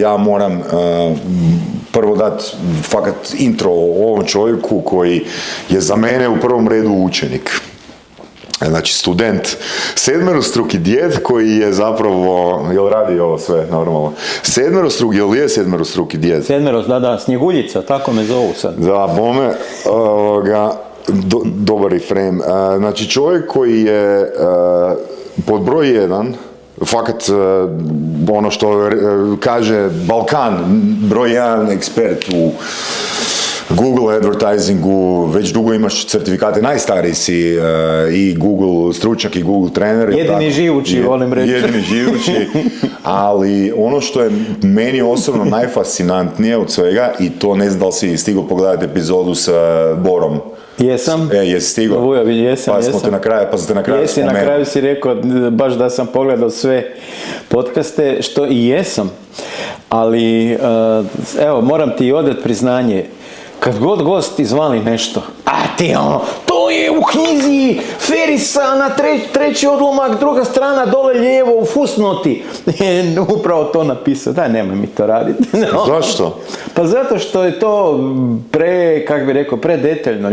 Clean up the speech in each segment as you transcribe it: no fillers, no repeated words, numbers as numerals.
Ja moram prvo dati fakat intro o ovom čovjeku koji je za mene u prvom redu učenik. Znači student, sedmerostruki djed koji je zapravo, jel radi ovo sve normalno? Jel je sedmerostruki djed? Da, Snjeguljica, tako me zovu sad. Da, bome, dobar reframe. Znači čovjek koji je pod broj 1, fakat ono što kaže Balkan, broj 1 ekspert u Google advertisingu, već dugo imaš certifikate, najstariji si i Google stručnjak i Google trener. Jedini živući, volim reći. Jedini živući, ali ono što je meni osobno najfascinantnije od svega, i to ne znam da li si stigao pogledati epizodu sa Borom. Jesam. Jesi stigao? Vujović, jesam. Pa sam te na kraju spomenuo. Na kraju si rekao, baš da sam pogledao sve podcaste, što i jesam. Ali, evo, moram ti odati priznanje. Kad god gost izvali nešto, a ti ono, to je u knjizi Ferisa na treći odlomak, druga strana dole lijevo u fusnoti. Upravo to napisao. Daj, nemoj mi to raditi. No. Zašto? Pa zato što je to predetaljno.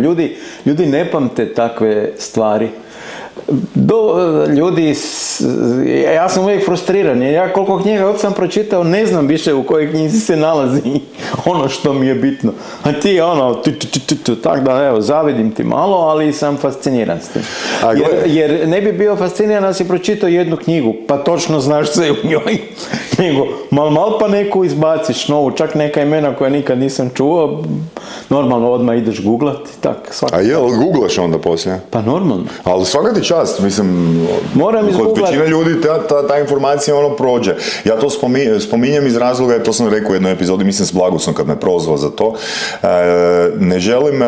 Ljudi ne pamte takve stvari. Ja sam uvijek frustriran, jer ja koliko knjiga sam pročitao, ne znam više u kojoj knjizi se nalazi ono što mi je bitno. A ti tako da, evo, zavidim ti malo, ali sam fasciniran s tim. Jer ne bi bio fasciniran da si pročitao jednu knjigu, pa točno znaš sve u njoj. Nego, mal pa neku izbaciš novu, čak neka imena koja nikad nisam čuo, normalno odmah ideš googlati, tak. A jel googlaš onda poslije? Pa normalno. Ali svaka ti čast, mislim, kod većine ljudi ta informacija ono prođe. Ja to spominjem iz razloga, jer to sam rekao u jednoj epizodi, mislim s Blagusom kad me prozvao za to. Ne želim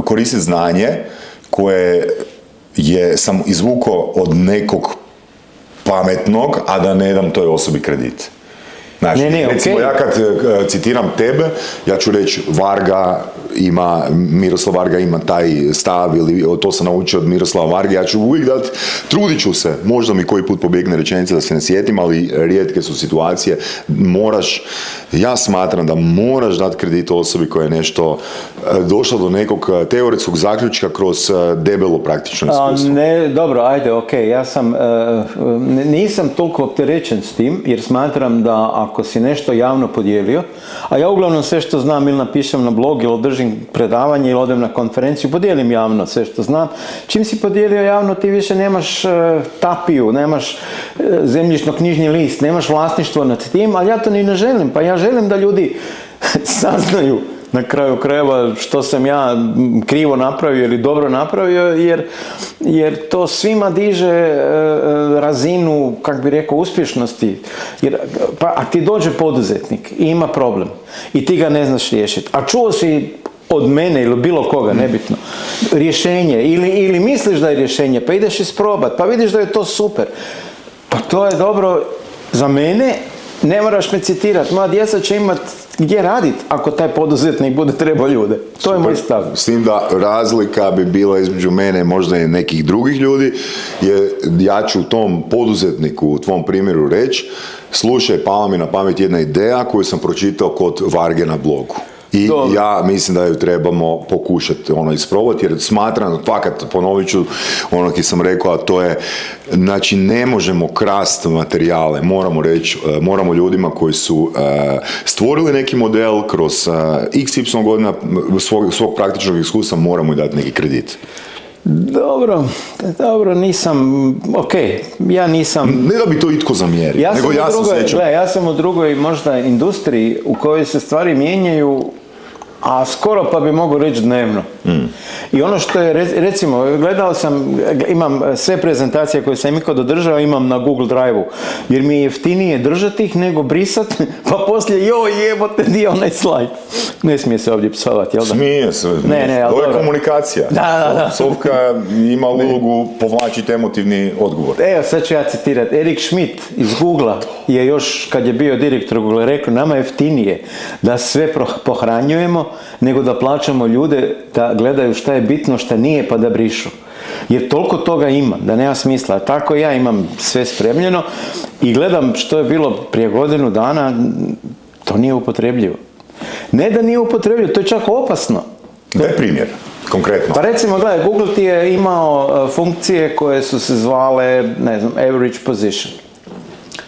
koristiti znanje koje sam izvukao od nekog pametnog, a da ne dam toj osobi kredit. Znači, recimo, ja kad citiram tebe, ja ću reći Miroslav Varga ima taj stav, ili to sam naučio od Miroslava Varge, ja ću uvijek dati, trudit ću se, možda mi koji put pobjegne rečenica da se ne sjetim, ali rijetke su situacije, ja smatram da moraš dati kredit osobi koja je nešto došla do nekog teoretskog zaključka kroz debelo praktično iskustvo. Dobro, ajde, ja nisam toliko opterećen s tim, jer smatram da ako si nešto javno podijelio, a ja uglavnom sve što znam ili napišem na blog ili održim predavanje ili odem na konferenciju, podijelim javno sve što znam. Čim si podijelio javno, ti više nemaš tapiju, nemaš zemljišno-knjižni list, nemaš vlasništvo nad tim, ali ja to ni ne želim. Pa ja želim da ljudi saznaju na kraju krajeva što sam ja krivo napravio ili dobro napravio, jer to svima diže razinu, uspješnosti. Jer, a ti dođe poduzetnik i ima problem i ti ga ne znaš riješiti, a čuo si od mene ili bilo koga, nebitno, rješenje ili misliš da je rješenje, pa ideš isprobat, pa vidiš da je to super, pa to je dobro za mene. Ne moraš me citirati, moja djeca će imati gdje raditi ako taj poduzetnik bude trebao ljude. To je moj stav. S tim da razlika bi bila između mene možda i nekih drugih ljudi, je ja ću tom poduzetniku u tvom primjeru reći, slušaj, pala mi na pamet jedna ideja koju sam pročitao kod Varge na blogu. I ja mislim da ju trebamo pokušati isprobati, jer smatram, fakat ponovit ću ono ki sam rekao, a to je, znači ne možemo krasti materijale, moramo ljudima koji su stvorili neki model kroz XY godina svog praktičnog iskustva, moramo i dati neki kredit. Dobro, ja nisam... Ne da bi to itko zamjerio, nego ja sam srećan. Ja sam u drugoj možda industriji u kojoj se stvari mijenjaju, a skoro pa bi mogu reći dnevno. I ono što je, recimo, gledao sam, imam sve prezentacije koje sam ikad održao, imam na Google Drive-u, jer mi je jeftinije držati ih nego brisat, pa poslije, jebote, di je onaj slajd. Ne smije se ovdje psovati, jel da? Smije se. To je komunikacija. Da. Psovka ima ulogu povlačiti emotivni odgovor. Evo, sad ću ja citirati. Erik Schmidt iz Google-a je još, kad je bio direktor Google, rekao, nama je jeftinije da sve pohranjujemo, nego da plaćamo ljude da gledaju šta je bitno, šta nije, pa da brišu. Jer toliko toga ima, da nema smisla. Tako ja imam sve spremljeno i gledam što je bilo prije godinu dana, to nije upotrebljivo. Ne da nije upotrebljivo, to je čak opasno. Daj primjer, konkretno. Pa recimo, gledaj, Google ti je imao funkcije koje su se zvale, ne znam, average position.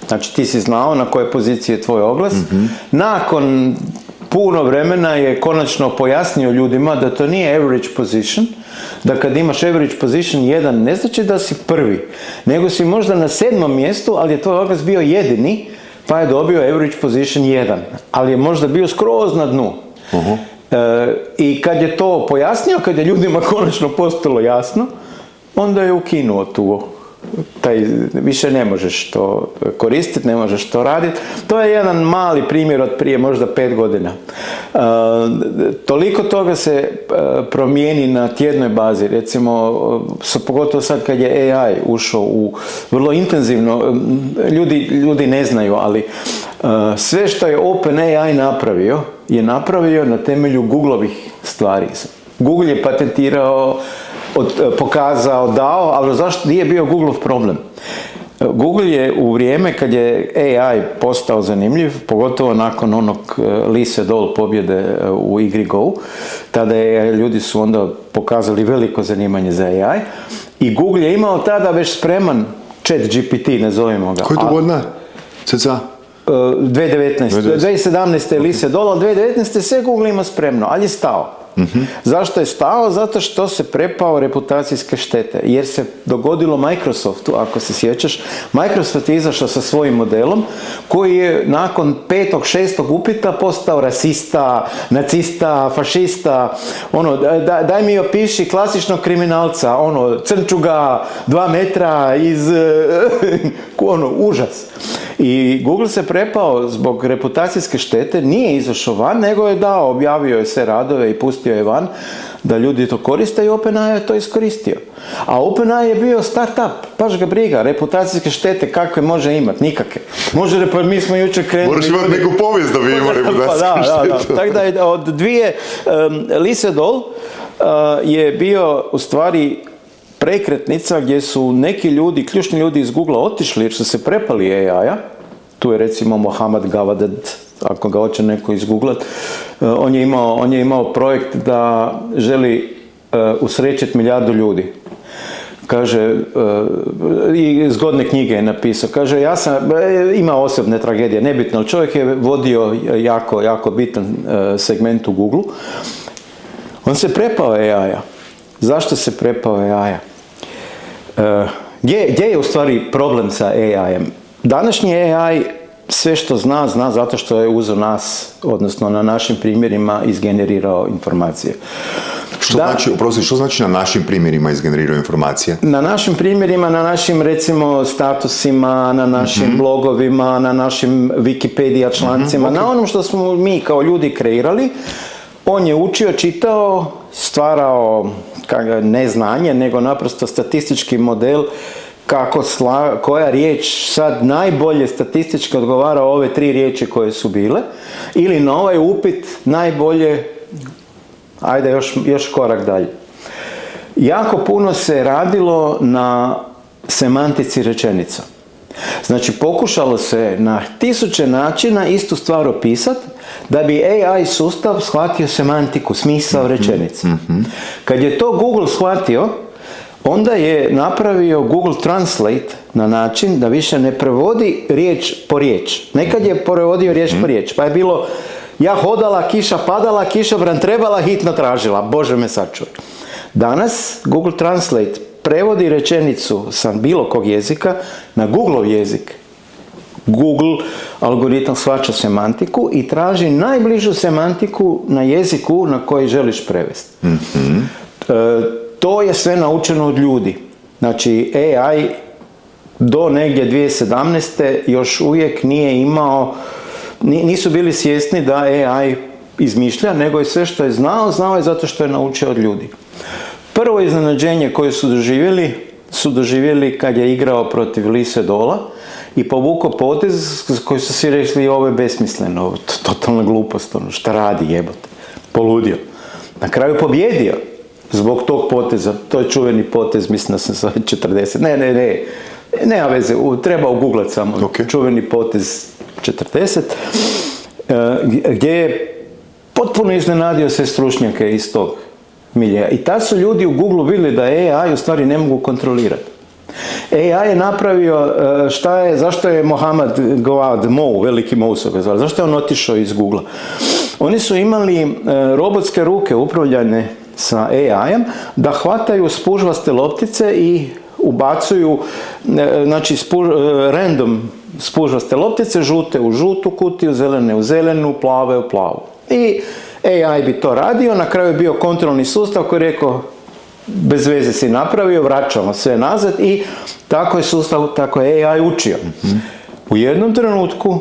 Znači, ti si znao na koje pozicije je tvoj oglas. Nakon puno vremena je konačno pojasnio ljudima da to nije average position, da kad imaš average position 1, ne znači da si prvi, nego si možda na 7. mjestu, ali je tvoj oglas bio jedini, pa je dobio average position 1, ali je možda bio skroz na dnu. I kad je to pojasnio, kad je ljudima konačno postalo jasno, onda je ukinuo više ne možeš to koristiti, ne možeš to raditi. To je jedan mali primjer od prije možda 5 godina. Toliko toga se promijeni na tjednoj bazi. Recimo, pogotovo sad kad je AI ušao u vrlo intenzivno, ljudi ne znaju, ali sve što je OpenAI napravio, je napravio na temelju Googlovih stvari. Google je patentirao, pokazao, dao, ali zašto nije bio Googleov problem? Google je u vrijeme kad je AI postao zanimljiv, pogotovo nakon onog Lee Sedol pobjede u igri Go, tada ljudi su onda pokazali veliko zanimanje za AI i Google je imao tada već spreman ChatGPT, nazovimo ga. Koji je to godina? Cca? 2019. 2017. je Lee Sedol, ali 2019. sve Google ima spremno, ali je stao. Zašto je stao? Zato što se prepao reputacijske štete. Jer se dogodilo Microsoftu, ako se sjećaš, Microsoft je izašao sa svojim modelom koji je nakon 5., 6. upita postao rasista, nacista, fašista, daj mi opiši klasičnog kriminalca, crnčuga, 2 metra iz, užas. I Google se prepao zbog reputacijske štete, nije izašao van, nego je objavio je sve radove i pustio je van da ljudi to koriste i OpenAI je to iskoristio. A OpenAI je bio start-up, baš ga briga, reputacijske štete kakve može imati, nikakve. Mi smo jučer krenuli... Moraš imati neku povijest da bi imao reputacijske štete. Tako da od Lee Sedol je bio u stvari prekretnica gdje su neki ljudi, ključni ljudi iz Googlea otišli jer su se prepali AI-a. Tu je recimo Mohamed Gawad, ako ga hoće neko izgooglat. On je imao projekt da želi usrećiti 1 milijardu ljudi. Kaže, i zgodne knjige je napisao. Kaže, ima osobne tragedije, nebitno, ali čovjek je vodio jako bitan segment u Googleu. On se prepao AI-a. Zašto se prepao AI-a? Gdje je u stvari problem sa AI-em? Današnji AI sve što zna zato što je uzeo nas, odnosno na našim primjerima izgenerirao informacije. Što znači na našim primjerima izgenerirao informacije? Na našim primjerima, na našim recimo statusima, na našim blogovima, na našim Wikipedia člancima, na onom što smo mi kao ljudi kreirali. On je učio, čitao, stvarao ne znanje, nego naprosto statistički model koja riječ sad najbolje statistički odgovara ove 3 riječi koje su bile, ili na ovaj upit najbolje, ajde još korak dalje. Jako puno se radilo na semantici rečenica. Znači, pokušalo se na 1000 načina istu stvar opisati da bi AI sustav shvatio semantiku, smisao rečenice. Kad je to Google shvatio, onda je napravio Google Translate na način da više ne prevodi riječ po riječ. Nekad je prevodio riječ po riječ, pa je bilo ja hodala, kiša padala, kišobran trebala, hitno tražila, Bože me sačuvaj. Danas Google Translate prevodi rečenicu sa bilo kog jezika na Googleov jezik. Google algoritam shvaća semantiku i traži najbližu semantiku na jeziku na koji želiš prevesti. To je sve naučeno od ljudi. Znači, AI do negdje 2017. još uvijek nije imao, nisu bili svjesni da AI izmišlja, nego je sve što je znao je zato što je naučio od ljudi. Prvo iznenađenje koje su doživjeli kad je igrao protiv Lee Sedola i povukao potez koji su svi rekli ovo je besmisleno, totalna glupost, šta radi, jebote, poludio. Na kraju pobjedio zbog tog poteza, to je čuveni potez, mislim da sam sa 40, nema veze, treba uguglat samo, čuveni potez 40. gdje je potpuno iznenadio sve stručnjake iz tog miljeja. I tad su ljudi u Google vidjeli da AI u stvari ne mogu kontrolirati. AI je napravio, zašto je Mohamed Gawad Mo, veliki Mo su ga zvali, zašto je on otišao iz Google? Oni su imali robotske ruke upravljane sa AI-em da hvataju spužvaste loptice i ubacuju, znači random spužvaste loptice, žute u žutu kutiju, zelene u zelenu, plave u plavu. I AI bi to radio, na kraju je bio kontrolni sustav koji je rekao bez veze si napravio, vraćamo sve nazad i tako je sustav, tako je AI učio. U jednom trenutku,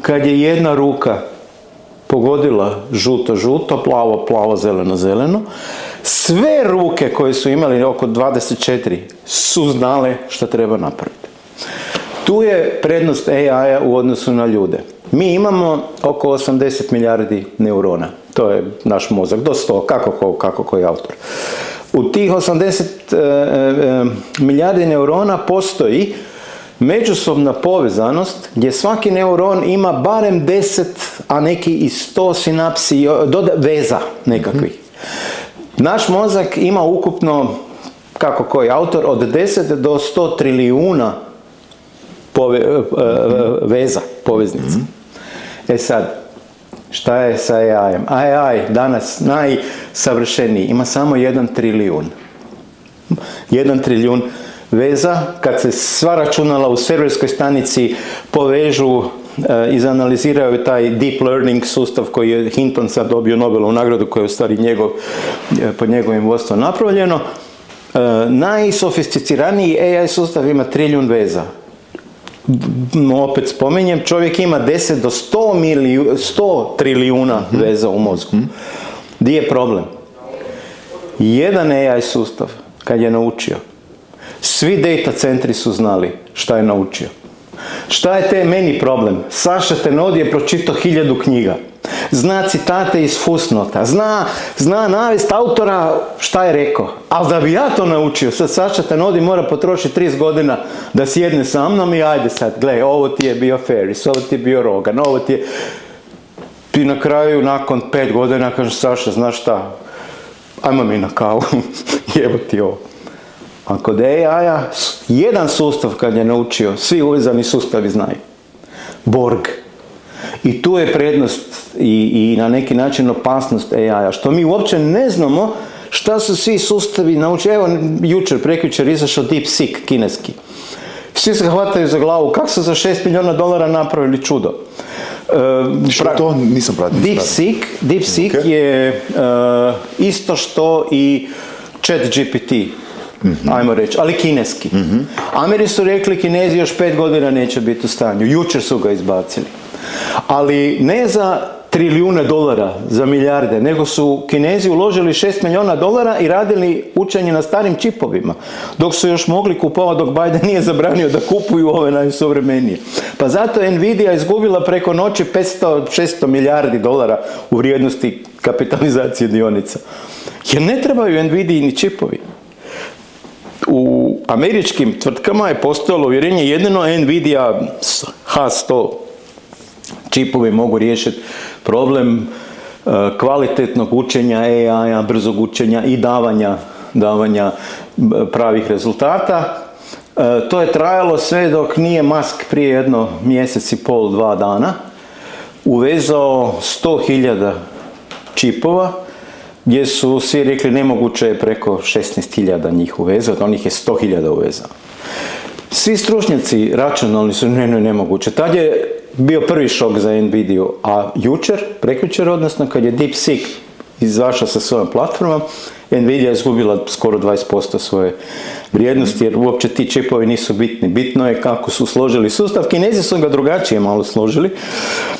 kad je jedna ruka pogodila žuto, plavo, zeleno, sve ruke koje su imali, oko 24, su znale što treba napraviti. Tu je prednost AI-a u odnosu na ljude. Mi imamo oko 80 milijardi neurona. To je naš mozak, do 100, kako koji autor. U tih 80 milijardi neurona postoji međusobna povezanost gdje svaki neuron ima barem 10, a neki i 100 sinapsi, veza nekakvih. Naš mozak ima ukupno, kako koji autor, od 10 do 100 trilijuna veza, poveznica. Sad, šta je sa AI-em? AI danas najsavršeniji, ima samo 1 trilijun. 1 trilijun veza, kad se sva računala u serverskoj stanici povežu, izanaliziraju taj deep learning sustav koji je Hinton sad dobio Nobelovu nagradu, koja je u stvari pod njegovim vodstvom napravljeno. Najsofisticiraniji AI sustav ima trilijun veza. Opet spominjem, čovjek ima 10 do 100 trilijuna veza u mozgu. Di je problem? Jedan AI sustav, kad je naučio, svi data centri su znali šta je naučio. Šta je meni problem? Saša Tenodi je pročitao 1000 knjiga. Zna citate iz fusnota. Zna navest autora šta je rekao. Ali da bi ja to naučio, sad Saša Tenodi mora potrošiti 30 godina da sjedne sa mnom i ajde sad, gle, ovo ti je bio Ferris, ovo ti je bio Rogan, ovo ti je... I na kraju, nakon 5 godina, kaže Saša, znaš šta, ajmo mi na kavu, jebo ti ovo. A kod AI-a, jedan sustav kad je naučio, svi uvezani sustavi znaju. Borg. I tu je prednost i na neki način opasnost AI-a, što mi uopće ne znamo šta su svi sustavi naučili. Evo, prekjučer izašao DeepSeek, kineski. Svi se hvataju za glavu, kako su za $6 milijuna napravili čudo. Što to? Nisam pratio. DeepSeek Okay. je isto što i ChatGPT. Ajmo reći, ali kineski. Ameri su rekli, Kinezi još 5 godina neće biti u stanju. Jučer su ga izbacili. Ali ne za trilijune dolara, za milijarde, nego su Kinezi uložili $6 milijuna i radili učenje na starim čipovima, dok su još mogli kupovati, dok Biden nije zabranio da kupuju ove najsuvremenije. Pa zato Nvidia izgubila preko noći 500-600 milijardi dolara u vrijednosti kapitalizacije dionica. Jer ne trebaju Nvidiji ni čipovi. U američkim tvrtkama je postojalo uvjerenje, jedino Nvidia H100 čipovi mogu riješiti problem kvalitetnog učenja AI-a, brzog učenja i davanja pravih rezultata. To je trajalo sve dok nije Musk prije jedno mjesec i pol, 2 dana uvezao 100.000 čipova, gdje su svi rekli nemoguće je preko 16.000 njih uvezati, on ih je 100.000 uvezao. Svi stručnjaci računalni su nemoguće. Tad je bio prvi šok za Nvidia, a prekjučer, odnosno kad je DeepSeek izašao sa svojom platformom, Nvidia je izgubila skoro 20% svoje vrijednosti, jer uopće ti čipovi nisu bitni. Bitno je kako su složili sustav. Kinezi su ga drugačije malo složili.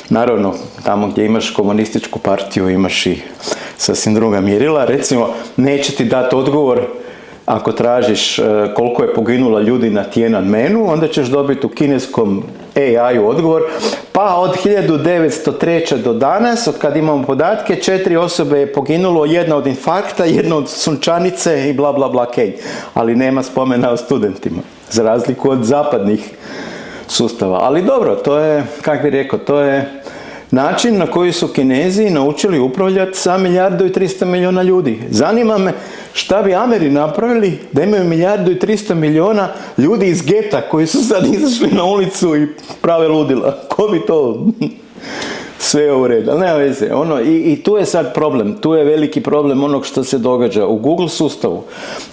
Naravno, tamo gdje imaš komunističku partiju, imaš i sasvim druga mjerila. Recimo, neće ti dati odgovor ako tražiš koliko je poginulo ljudi na Tiananmenu, onda ćeš dobiti u kineskom AI-u odgovor, pa od 1903. do danas, od kad imamo podatke, 4 osobe je poginulo, jedna od infarkta, jedna od sunčanice i bla bla bla kej. Ali nema spomena o studentima, za razliku od zapadnih sustava. Ali dobro, to je, kako bih rekao, to je način na koji su Kinezi naučili upravljati sa 1.300.000.000 ljudi. Zanima me šta bi Ameri napravili da imaju 1.300.000.000 ljudi iz geta koji su sad izašli na ulicu i prave ludila. Ko bi to... Sve je u redu, ali nema veze. I tu je sad problem, tu je veliki problem onog što se događa u Google sustavu,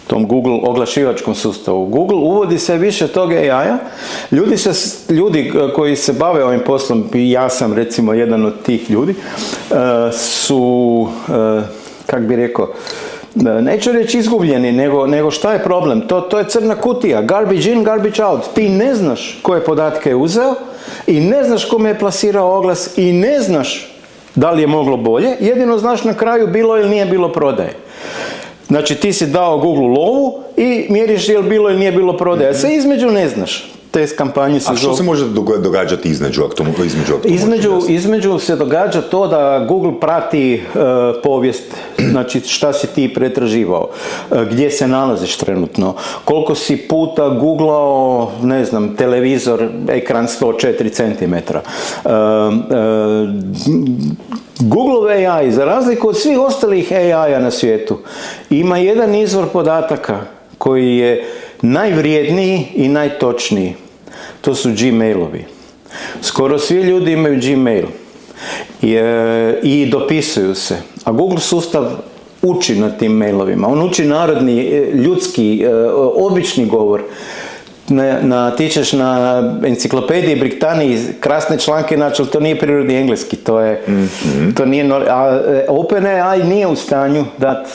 tom Google oglašivačkom sustavu. Google uvodi sve više tog AI-a, ljudi koji se bave ovim poslom, i ja sam recimo jedan od tih ljudi, su, kak bi rekao, neću reći izgubljeni, nego šta je problem? To je crna kutija, garbage in, garbage out. Ti ne znaš koje podatke je uzeo i ne znaš kome je plasirao oglas i ne znaš da li je moglo bolje, jedino znaš na kraju bilo ili nije bilo prodaje. Znači ti si dao Google lovu i mjeriš je li bilo ili nije bilo prodaje, a sve između ne znaš. Te kampanje se A što se može događati između? Između se događa to da Google prati povijest, znači šta si ti pretraživao, gdje se nalaziš trenutno, koliko si puta googlao, ne znam, televizor, ekran 104 cm. Googleov AI, za razliku od svih ostalih AI-a na svijetu, ima jedan izvor podataka koji je najvrijedniji i najtočniji. To su Gmailovi. Skoro svi ljudi imaju Gmail i dopisuju se. A Google sustav uči na tim mailovima. On uči narodni, ljudski, obični govor. Ti ćeš na enciklopediji Britaniji krasne članke naći, ali to nije prirodni engleski. To nije, OpenAI nije u stanju dati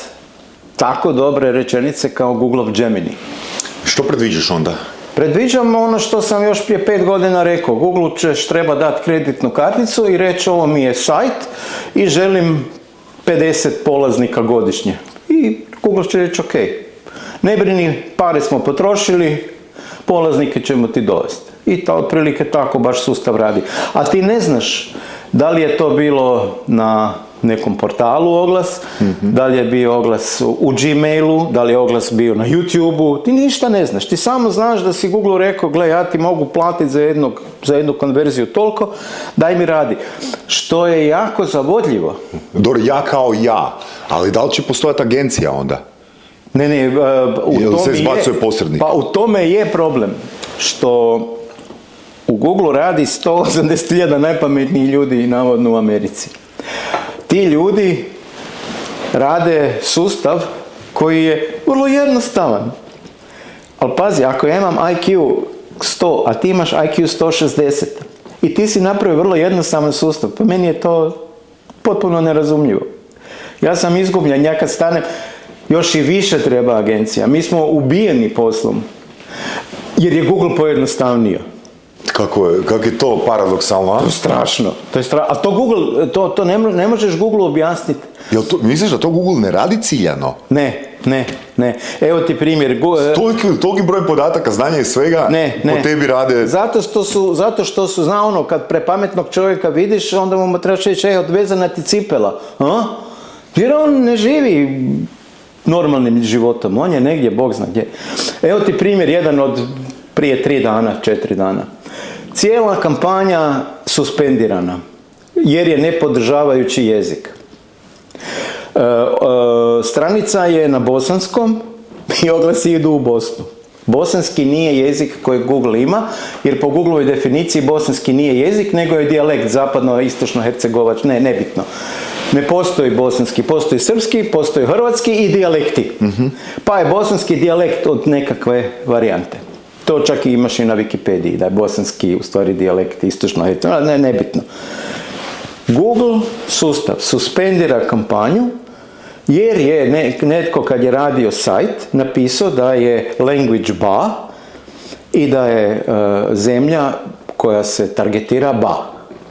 tako dobre rečenice kao Googleov Gemini. Što predviđaš onda? Predviđam ono što sam još prije 5 godina rekao. Google ćeš treba dati kreditnu karticu i reći ovo mi je sajt i želim 50 polaznika godišnje. I Google će reći ok, ne brini, pare smo potrošili, polaznike ćemo ti dovesti. I to otprilike tako baš sustav radi. A ti ne znaš da li je to bilo na nekom portalu oglas, da li je bio oglas u Gmailu, da li je oglas bio na YouTubeu, ti ništa ne znaš. Ti samo znaš da si Google rekao, gle, ja ti mogu platiti za jednu konverziju toliko, daj mi radi. Što je jako zavodljivo. Dobro, ja kao ja, ali da li će postojati agencija onda? Ne, u tome je problem, što u Google radi 180.000 najpametnijih ljudi navodno u Americi. Ti ljudi rade sustav koji je vrlo jednostavan. Ali pazi, ako ja imam IQ 100, a ti imaš IQ 160 i ti si napravio vrlo jednostavan sustav, pa meni je to potpuno nerazumljivo. Ja sam izgubljen, ja kad stanem, još i više treba agencija. Mi smo ubijeni poslom, jer je Google pojednostavnio. Kako je to paradoksalno, a? To je strašno. A to Google, to ne možeš Google objasniti. Misliš da to Google ne radi ciljano? Ne. Evo ti primjer. Toliki broj podataka, znanja i svega, po tebi rade... Zato što su, zna ono, kad prepametnog čovjeka vidiš, onda mu trebaš reći, odvezana ti cipela. Jer on ne živi normalnim životom, on je negdje, Bog zna gdje. Evo ti primjer, jedan od prije 4 dana. Cijela kampanja suspendirana, jer je nepodržavajući jezik. Stranica je na bosanskom i oglasi idu u Bosnu. Bosanski nije jezik koji Google ima, jer po Googleovoj definiciji bosanski nije jezik, nego je dijalekt zapadno-istočno-hercegovač, nebitno. Ne postoji bosanski, postoji srpski, postoji hrvatski i dijalekti. Pa je bosanski dijalekt od nekakve varijante. To čak i imaš i na Wikipediji, da je bosanski u stvari dijalekt istočno-hercegovač, nebitno. Google sustav suspendira kampanju jer je netko kad je radio sajt napisao da je language ba i da je zemlja koja se targetira ba.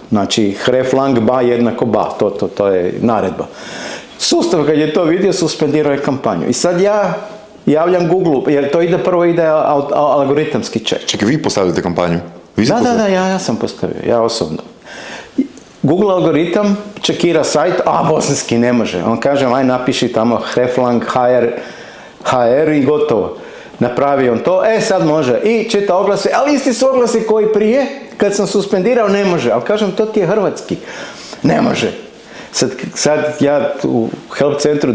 Znači, hreflang ba jednako ba, to je naredba. Sustav kad je to vidio, suspendirao je kampanju. I sad ja javljam Google, jer to prvo ide algoritamski check. Čekaj, vi postavljate kampanju? Da, ja sam postavio, ja osobno. Google algoritam čekira sajt, bosanski ne može. On kaže, aj napiši tamo hreflang HR i gotovo. Napravi on to, sad može. I čita oglase, ali isti su oglasi koji prije, kad sam suspendirao, ne može. Ali kažem, to ti je hrvatski. Ne može. Sad ja u help centru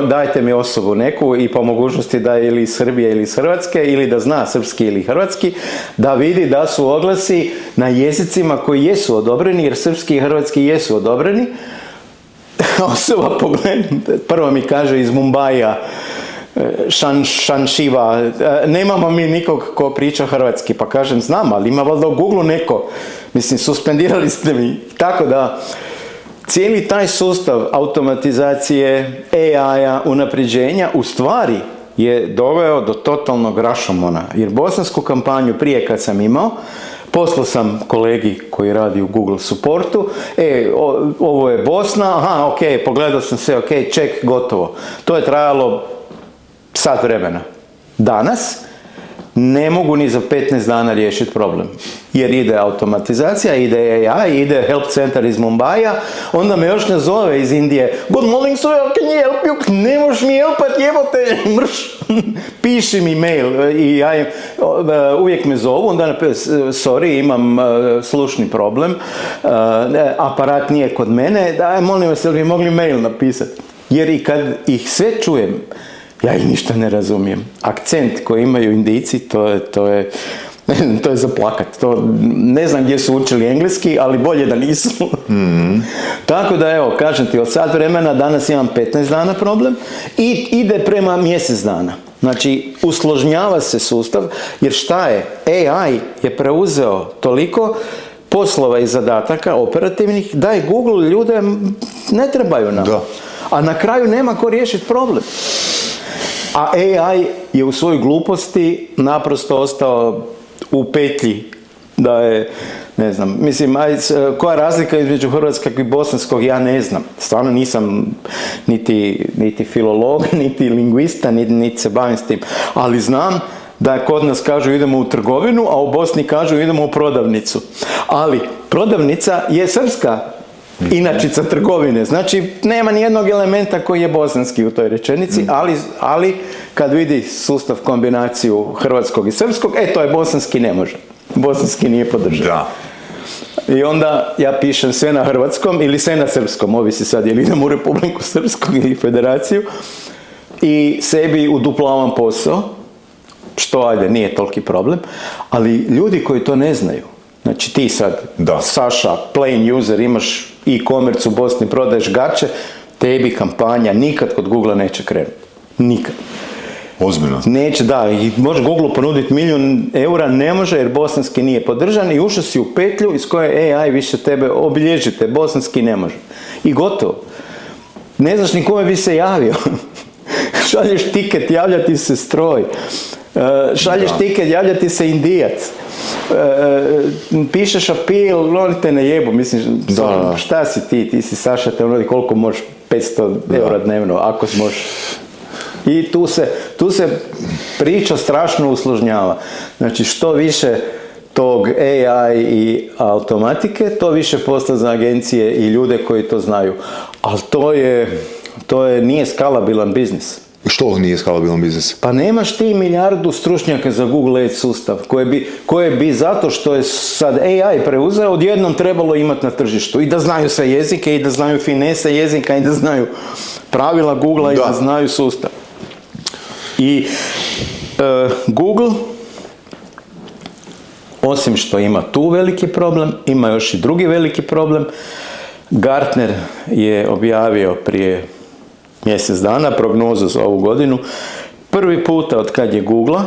dajte mi osobu neku i po mogućnosti da je ili iz Srbije ili iz Hrvatske ili da zna srpski ili hrvatski, da vidi da su oglasi na jezicima koji jesu odobreni, jer srpski i hrvatski jesu odobreni. Osoba pogleda, prvo mi kaže iz Mumbaja, Šanšiva, nemamo mi nikog ko priča hrvatski, pa kažem znam, ali ima valjda u Google neko, mislim suspendirali ste mi, tako da cijeli taj sustav automatizacije, AI-a, unapređenja u stvari je doveo do totalnog rašomona, jer bosansku kampanju prije kad sam imao, poslao sam kolegi koji radi u Google supportu, ovo je Bosna, aha, ok, pogledao sam sve, ok, ček, gotovo. To je trajalo sat vremena. Danas ne mogu ni za 15 dana riješiti problem. Jer ide automatizacija, ide AI, ide help centar iz Mumbaja, onda me još ne zove iz Indije. Good morning, sir, can you help you? Ne možeš mi helpat, jebote, mrš. Piši mi mail i uvijek me zovu, onda sorry, imam slušni problem, aparat nije kod mene, daj, molim vas, jel bi mogli mail napisati? Jer i kad ih sve čujem, ja ih ništa ne razumijem. Akcent koji imaju Indijci, to je za plakat. Ne znam gdje su učili engleski, ali bolje da nisu. Tako da, evo, kažem ti, od sat vremena danas imam 15 dana problem i ide prema mjesec dana. Znači, usložnjava se sustav, jer šta je? AI je preuzeo toliko poslova i zadataka operativnih da je Google ljude ne trebaju nam. Da. A na kraju nema ko riješiti problem. A AI je u svojoj gluposti naprosto ostao u petlji da je, ne znam, mislim, koja razlika između hrvatskog i bosanskog, ja ne znam. Stvarno nisam niti filolog, niti lingvista, niti se bavim s tim. Ali znam da kod nas kažu idemo u trgovinu, a u Bosni kažu idemo u prodavnicu. Ali prodavnica je srpska inačica trgovine. Znači, nema ni jednog elementa koji je bosanski u toj rečenici, ali kad vidi sustav kombinaciju hrvatskog i srpskog, to je bosanski ne može. Bosanski nije podržan. Da. I onda ja pišem sve na hrvatskom ili sve na srpskom, ovisi sad je li idem u Republiku Srpsku ili Federaciju, i sebi uduplavam posao, što ajde, nije toliki problem, ali ljudi koji to ne znaju, znači ti sad, Saša, plain user, imaš e-commerce u Bosni, prodaješ gače, tebi kampanja nikad kod Google neće krenuti. Nikad. Ozbiljno? Neće, da. I može Google ponuditi €1.000.000, ne može jer bosanski nije podržan i ušao si u petlju iz koje AI više tebe obilježite, bosanski ne može. I gotovo. Ne znaš ni kome bi se javio. Šalješ tiket, javlja ti se stroj. Šalješ tiket, javlja ti se Indijac. Pišeš apel, oni te ne jebu, mislim, šta si ti? Ti si Saša, te onodi koliko možeš, €500 dnevno, ako možeš. I tu se priča strašno usložnjava. Znači, što više tog AI i automatike, to više posla za agencije i ljude koji to znaju. Ali nije skalabilan biznis. Što nije skalabilan biznis? Pa nemaš ti milijardu stručnjaka za Google Ads sustav koje bi zato što je sad AI preuzeo odjednom trebalo imati na tržištu i da znaju sve jezike i da znaju finese jezika i da znaju pravila Google-a i da znaju sustav. I Google, osim što ima tu veliki problem, ima još i drugi veliki problem. Gartner je objavio prije mjesec dana prognozu za ovu godinu. Prvi puta od kad je Google-a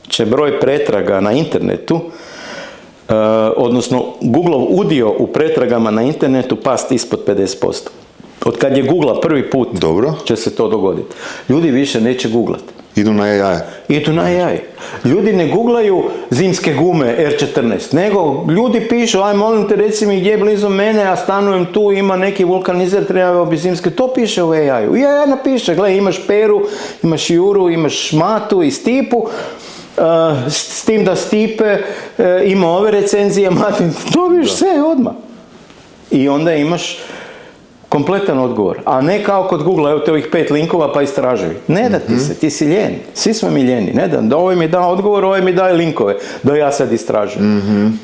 će broj pretraga na internetu, odnosno Google-ov udio u pretragama na internetu past ispod 50%. Od kad je Google-a prvi put će se to dogoditi. Ljudi više neće googlati. Idu na AI. Idu na AI. Ljudi ne googlaju zimske gume R14, nego ljudi pišu, aj molim te reci mi gdje je blizu mene, a stanujem tu, ima neki vulkanizer, trebao bi zimske, to piše u AI-u. I AI napiše, gledaj, imaš Peru, imaš Juru, imaš Matu i Stipu, s tim da Stipe ima ove recenzije, Matin, dobiš sve odmah. I onda imaš kompletan odgovor, a ne kao kod Google, evo te ovih 5 linkova pa istražuj. Ne da ti se, ti si ljen. Svi smo mi ljeni. Ne da, ovaj mi da odgovor, ovaj mi daje linkove, da ja sad istražujem.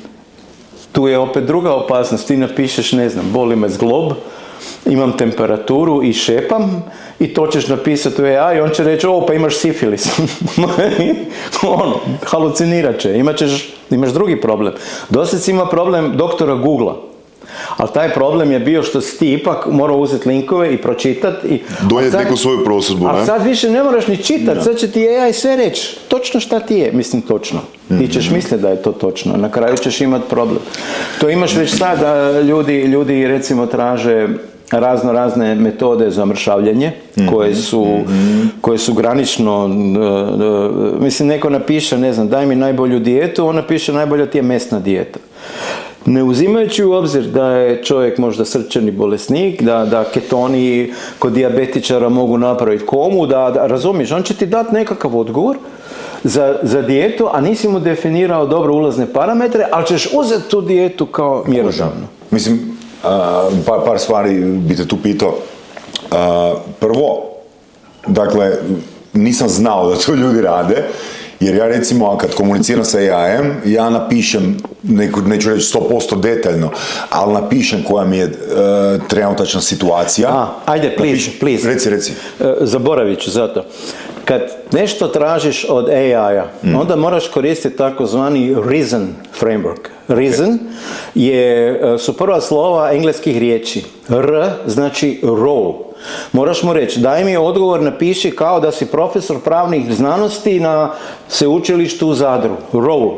Tu je opet druga opasnost, ti napišeš, ne znam, boli me zglob, imam temperaturu i šepam i to ćeš napisati u AI i on će reći, pa imaš sifilis. Halucinirat će, imaš drugi problem. Dosad si ima problem doktora Googlea. Ali taj problem je bio što si ti ipak morao uzeti linkove i pročitati. Donijeti neku svoju prosudbu, ne? A sad više ne moraš ni čitati, sad će ti AI sve reći točno šta ti je. Mislim, točno. Ti ćeš misliti da je to točno, na kraju ćeš imati problem. To imaš već sad da ljudi recimo traže razne metode za mršavljenje koje su granično, mislim neko napiše, ne znam, daj mi najbolju dijetu, on napiše najbolja ti je mesna dijeta. Ne uzimajući u obzir da je čovjek možda srčani bolesnik, da ketoni kod dijabetičara mogu napraviti komu, da razumiješ, on će ti dati nekakav odgovor za dijetu, a nisi mu definirao dobro ulazne parametre, ali ćeš uzeti tu dijetu kao mjerodavnu. Mislim, par stvari bi te tu pitao. Prvo, dakle, nisam znao da to ljudi rade, jer ja recimo kad komuniciram sa AI-em, ja napišem, neću reći 100% detaljno, ali napišem koja mi je trenutačna situacija. Ajde, please. Reci. Zaboravit ću zato. Kad nešto tražiš od AI-a, onda moraš koristiti takozvani reason framework. Reason su prva slova engleskih riječi. R znači role. Moraš mu reći, daj mi odgovor, napiši kao da si profesor pravnih znanosti na sveučilištu u Zadru. Role.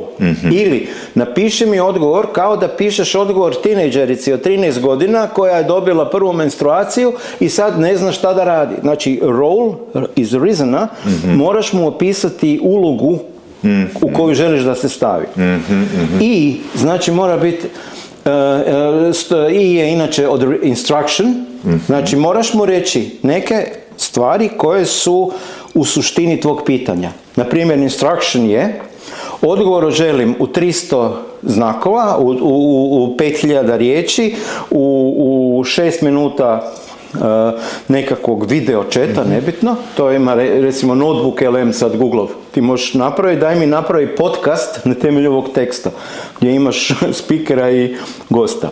Ili napiši mi odgovor kao da pišeš odgovor tinejdžerici od 13 godina koja je dobila prvu menstruaciju i sad ne zna šta da radi. Znači, role iz reasona moraš mu opisati ulogu u koju želiš da se stavi. I, znači, mora biti I je inače od instruction, znači moraš mu reći neke stvari koje su u suštini tvog pitanja. Naprimjer, instruction je odgovor želim u 300 znakova, u 5000 riječi, u 6 minuta nekakvog video četa, nebitno. To ima recimo notebook LM sad Google. Ti možeš napraviti, daj mi napravi podcast na temelju ovog teksta gdje imaš speakera i gosta.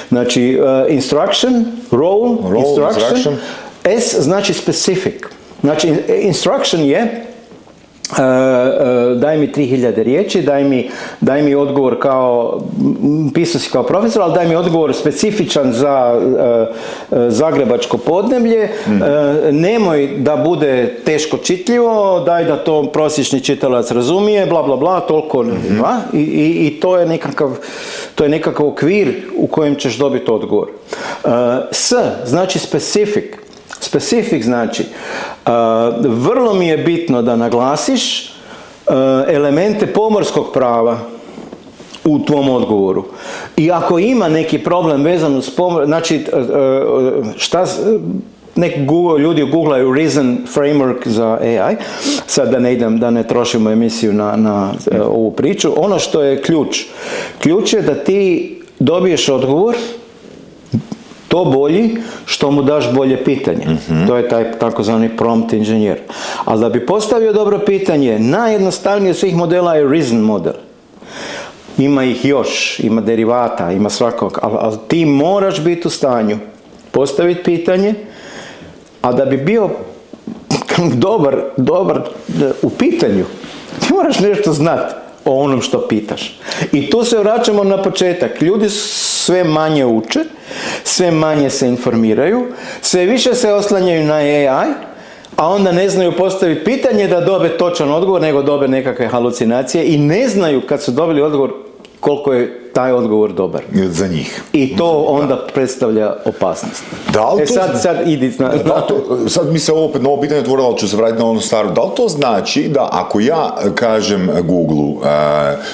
Znači, instruction, role instruction. S znači specific. Znači, instruction je daj mi 3000 riječi, daj mi odgovor kao, pisao si kao profesor, ali daj mi odgovor specifičan za zagrebačko podneblje, nemoj da bude teško čitljivo, daj da to prosječni čitalac razumije, bla bla bla, toliko, i to je nekakav okvir u kojem ćeš dobiti odgovor. S znači specific. Specific znači, vrlo mi je bitno da naglasiš elemente pomorskog prava u tvom odgovoru. I ako ima neki problem vezan uz znači, ljudi googlaju reason framework za AI, sad da ne trošimo emisiju na ovu priču, ono što je ključ je da ti dobiješ odgovor to bolji što mu daš bolje pitanje. To je taj takozvani prompt inženjer. Ali da bi postavio dobro pitanje, najjednostavniji od svih modela je reason model. Ima ih još, ima derivata, ima svakog, ali ti moraš biti u stanju postaviti pitanje, a da bi bio dobar u pitanju, ti moraš nešto znati o onom što pitaš. I tu se vraćamo na početak. Ljudi sve manje uče, sve manje se informiraju, sve više se oslanjaju na AI, a onda ne znaju postaviti pitanje da dobe točan odgovor, nego dobe nekakve halucinacije i ne znaju kad su dobili odgovor koliko je taj odgovor dobar. Za njih. I to onda predstavlja opasnost. Sad mi se opet novo pitanje otvorilo, ali ću se vratiti na ono staro. Da li to znači da ako ja kažem Google-u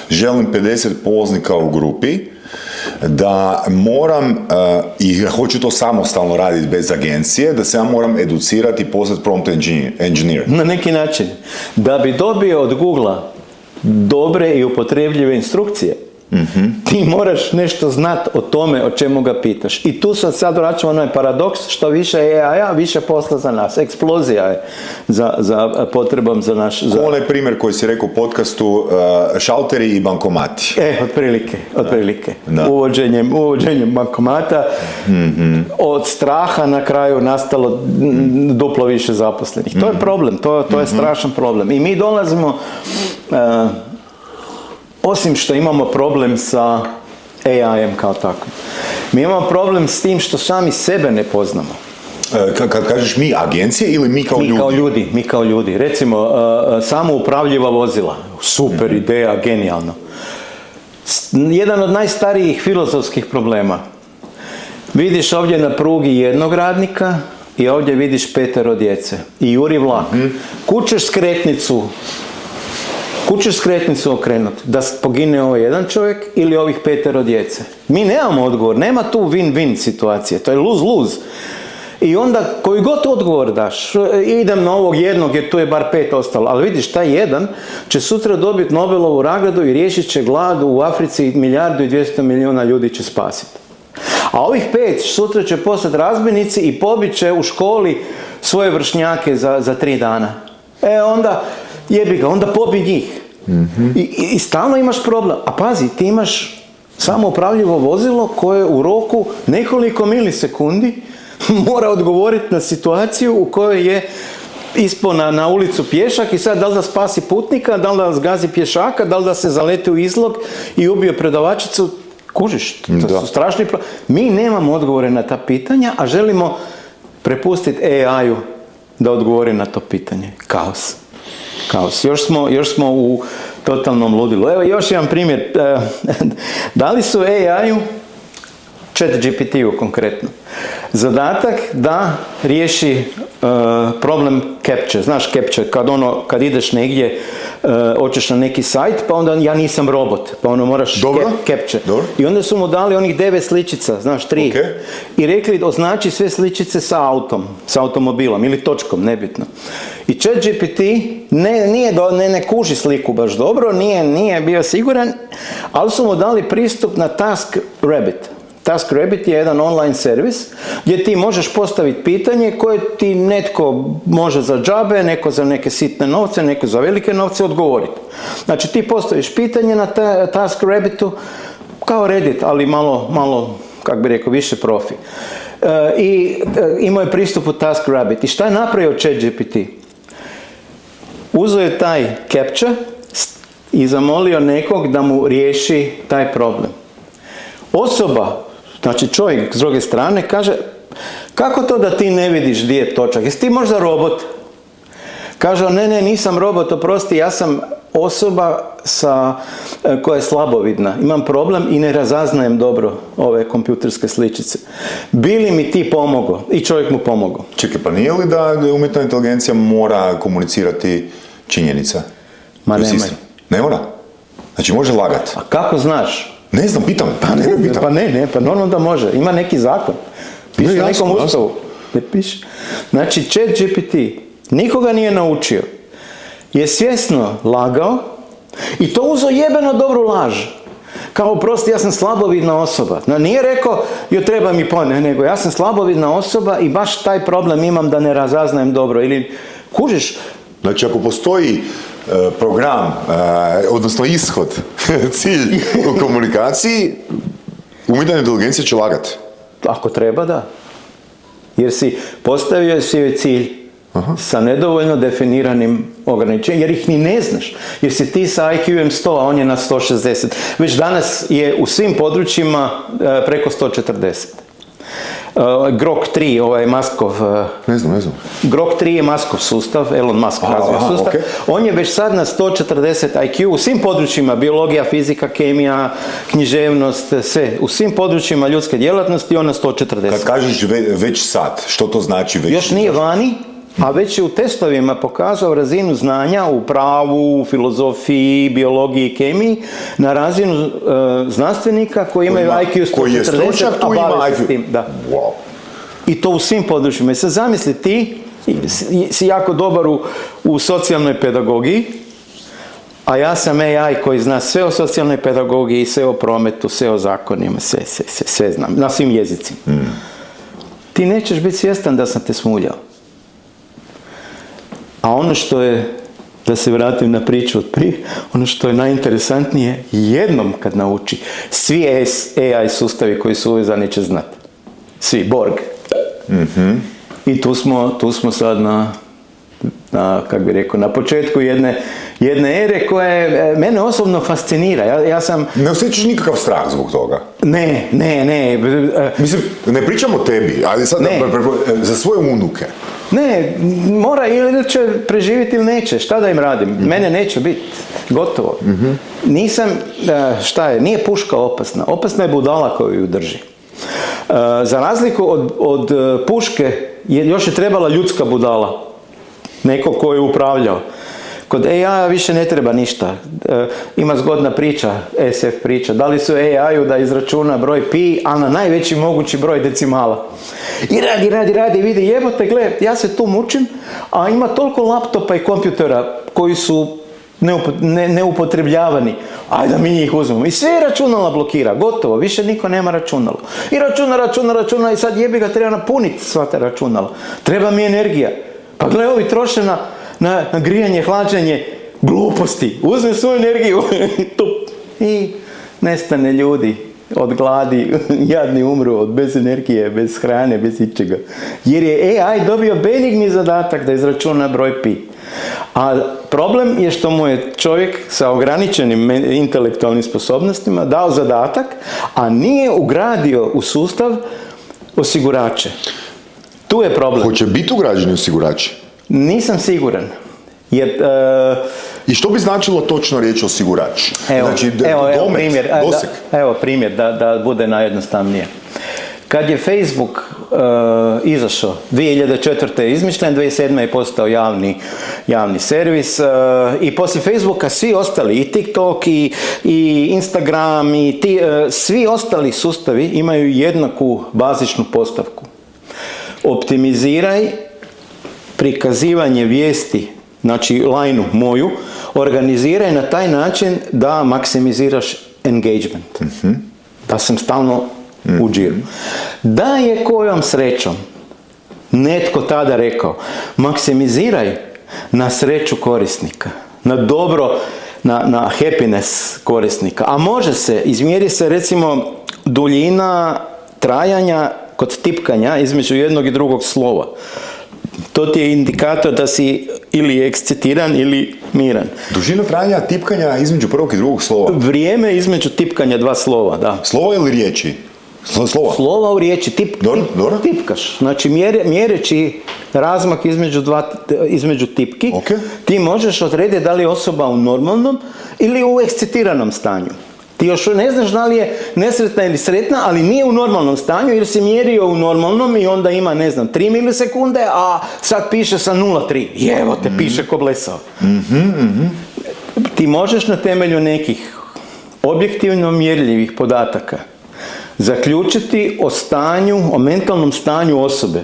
želim 50 polaznika u grupi, da moram, i hoću to samostalno raditi bez agencije, da se ja moram educirati i postati prompt engineer? Na neki način. Da bi dobio od Google-a dobre i upotrebljive instrukcije, Ti moraš nešto znati o tome o čemu ga pitaš. I tu sad vraćamo onaj paradoks, što više je AI-a, više posla za nas. Eksplozija je za potrebom za naš... Ko onaj primjer koji si rekao u podcastu, šalteri i bankomati. Otprilike. Uvođenjem bankomata, od straha na kraju nastalo duplo više zaposlenih. To je problem, to je strašan problem. I mi dolazimo, osim što imamo problem sa AI-em kao takvim, mi imamo problem s tim što sami sebe ne poznamo. Kad kažeš mi, agencije ili mi kao ljudi? Mi kao ljudi. Recimo, samoupravljiva vozila. Super ideja, genijalno. Jedan od najstarijih filozofskih problema. Vidiš ovdje na prugi jednog radnika i ovdje vidiš 5 djece. I juri vlak. Kud ćeš skretnicu okrenuti? Da pogine ovaj jedan čovjek ili ovih 5 djece? Mi nemamo odgovor. Nema tu win-win situacije. To je lose-lose. I onda koji god odgovor daš, idem na ovog jednog jer tu je bar 5 ostalo, ali vidiš, taj jedan će sutra dobiti Nobelovu nagradu i riješit će glad u Africi, 1.200.000.000 ljudi će spasiti. A ovih 5 sutra će postati razbojnici i pobit će u školi svoje vršnjake za 3 dana. Onda jebi ga, onda pobi njih. I stalno imaš problem. A pazi, ti imaš samoupravljivo vozilo koje u roku nekoliko milisekundi mora odgovoriti na situaciju u kojoj je ispao na ulicu pješak i sad da li da spasi putnika, da li da zgazi pješaka, da li da se zaleti u izlog i ubio predavačicu. Kužiš, to su strašni problemi. Mi nemamo odgovore na ta pitanja, a želimo prepustiti AI-u da odgovori na to pitanje. Kaos. Još smo u totalnom ludilu. Evo još jedan primjer. Dali su AI-u, ChatGPT-u konkretno, zadatak da riješi problem capture. Znaš capture, kad ideš negdje, hoćeš na neki sajt, pa onda ja nisam robot, pa ono moraš capture. I onda su mu dali onih 9 sličica, znaš, 3. Okay. I rekli označi sve sličice sa autom, sa automobilom ili točkom, nebitno. I ChatGPT ne kuži sliku baš dobro, nije bio siguran, ali su mu dali pristup na TaskRabbit. TaskRabbit je jedan online servis gdje ti možeš postaviti pitanje koje ti netko može za džabe, neko za neke sitne novce, neko za velike novce odgovoriti. Znači ti postaviš pitanje na TaskRabbitu kao Reddit, ali malo kako bi rekao, više profi. I imao je pristup u TaskRabbit. I šta je napravio ChatGPT? Uzeo je taj captcha i zamolio nekog da mu riješi taj problem. Osoba, znači čovjek s druge strane, kaže, kako to da ti ne vidiš gdje je točak? Jesi ti možda robot? Kaže, ne, nisam robot, oprosti, ja sam osoba koja je slabovidna. Imam problem i ne razaznajem dobro ove kompjuterske sličice. Bi li mi ti pomogao? I čovjek mu pomogao. Čekaj, pa nije li da umjetna inteligencija mora komunicirati činjenica? Ma nemoj. Ne mora? Znači može lagati? A kako znaš? Ne znam, pitam. Pa normalno da može. Ima neki zakon. Piše u nekom ustavu. Ne piše. Znači, ChatGPT nikoga nije naučio. Je svjesno lagao i to uzeo jebeno dobru laž. Kao, prosti, ja sam slabovidna osoba. Nije rekao, treba mi nego ja sam slabovidna osoba i baš taj problem imam da ne razaznajem dobro. Ili, kužiš? Znači, ako postoji program, odnosno ishod, cilj u komunikaciji, umjetna inteligencija će lagati. Ako treba, da. Jer postavio si joj cilj sa nedovoljno definiranim ograničenjem, jer ih ni ne znaš. Jer si ti sa IQ-em 100, a on je na 160. Već danas je u svim područjima preko 140. Grok 3, ovaj Muskov... Ne znam. Grok 3 je Muskov sustav, Elon Musk razvio sustav. Okay. On je već sad na 140 IQ u svim područjima, biologija, fizika, kemija, književnost, sve. U svim područjima ljudske djelatnosti on na 140. Kad kažeš već sad, što to znači već? Još nije vani, a već je u testovima pokazao razinu znanja u pravu, filozofiji, biologiji, kemiji, na razinu znanstvenika koji imaju IQ 140, a bave se s tim. Da. Wow. I to u svim područjima. I sad zamisli ti, si jako dobar u socijalnoj pedagogiji, a ja sam AI koji zna sve o socijalnoj pedagogiji, sve o prometu, sve o zakonima, sve znam, na svim jezicima. Ti nećeš biti svjestan da sam te smuljao. A ono što je, da se vratim na priču od prije, ono što je najinteresantnije, jednom kad nauči, svi AI sustavi koji su uvezani će znati. Svi, Borg. I tu smo sad na kako bi rekao, na početku jedne ere koja mene osobno fascinira. Ja sam... Ne osjećaš nikakav strah zbog toga? Ne. Mislim, ne pričam o tebi, ali sad za svoje unuke. Ne, mora ili će preživjeti ili neće. Šta da im radim? Mene neće biti. Gotovo. Nisam, šta je, nije puška opasna. Opasna je budala koju ju drži. Za razliku od puške, još je trebala ljudska budala. Neko ko je upravljao. Kod AI-a više ne treba ništa. Ima zgodna priča, SF priča. Da li su AI-u da izračuna broj pi, a na najveći mogući broj decimala. I radi, vidi, jebote, gle, ja se tu mučim, a ima toliko laptopa i kompjutera koji su neupotrebljavani. Ajde da mi njih uzmemo. I sve računala blokira, gotovo, više niko nema računalo. I računa i sad jebi ga, treba napuniti sva ta računala. Treba mi energija. Pa gle, ovi troše na grijanje, hlađenje, gluposti. Uzme svoju energiju i nestane ljudi od gladi, jadni umru bez energije, bez hrane, bez ičega. Jer je AI dobio benigni zadatak da izračuna broj pi. A problem je što mu je čovjek sa ograničenim intelektualnim sposobnostima dao zadatak, a nije ugradio u sustav osigurače. Tu je problem. Hoće biti ugrađeni osigurači? Nisam siguran. Jer, I što bi značilo točno riječ osigurač? Znači, primjer da bude najjednostavnije. Kad je Facebook izašao, 2004. je izmišljen, 2007. je postao javni servis i poslije Facebooka svi ostali, i TikTok, i Instagram, svi ostali sustavi imaju jednaku bazičnu postavku. Optimiziraj prikazivanje vijesti, znači lajnu moju, organiziraj na taj način da maksimiziraš engagement. Da sam stalno u džiru. Da je kojom srećom netko tada rekao, maksimiziraj na sreću korisnika, na dobro, na happiness korisnika. A može se, izmjeri se recimo duljina trajanja kod tipkanja između jednog i drugog slova. To ti je indikator da si ili ekscitiran ili miran. Dužina trajanja tipkanja između prvog i drugog slova? Vrijeme između tipkanja dva slova, da. Slova ili riječi? Slova? Slova u riječi, tipkaš. Znači, mjereći razmak između tipki, ti možeš odrediti da li je osoba u normalnom ili u ekscitiranom stanju. Ti još ne znaš da li je nesretna ili sretna, ali nije u normalnom stanju jer si mjerio u normalnom i onda ima, 3 milisekunde, a sad piše sa 0,3. Evo te, piše ko blesao. Ti možeš na temelju nekih objektivno mjerljivih podataka zaključiti o mentalnom stanju osobe.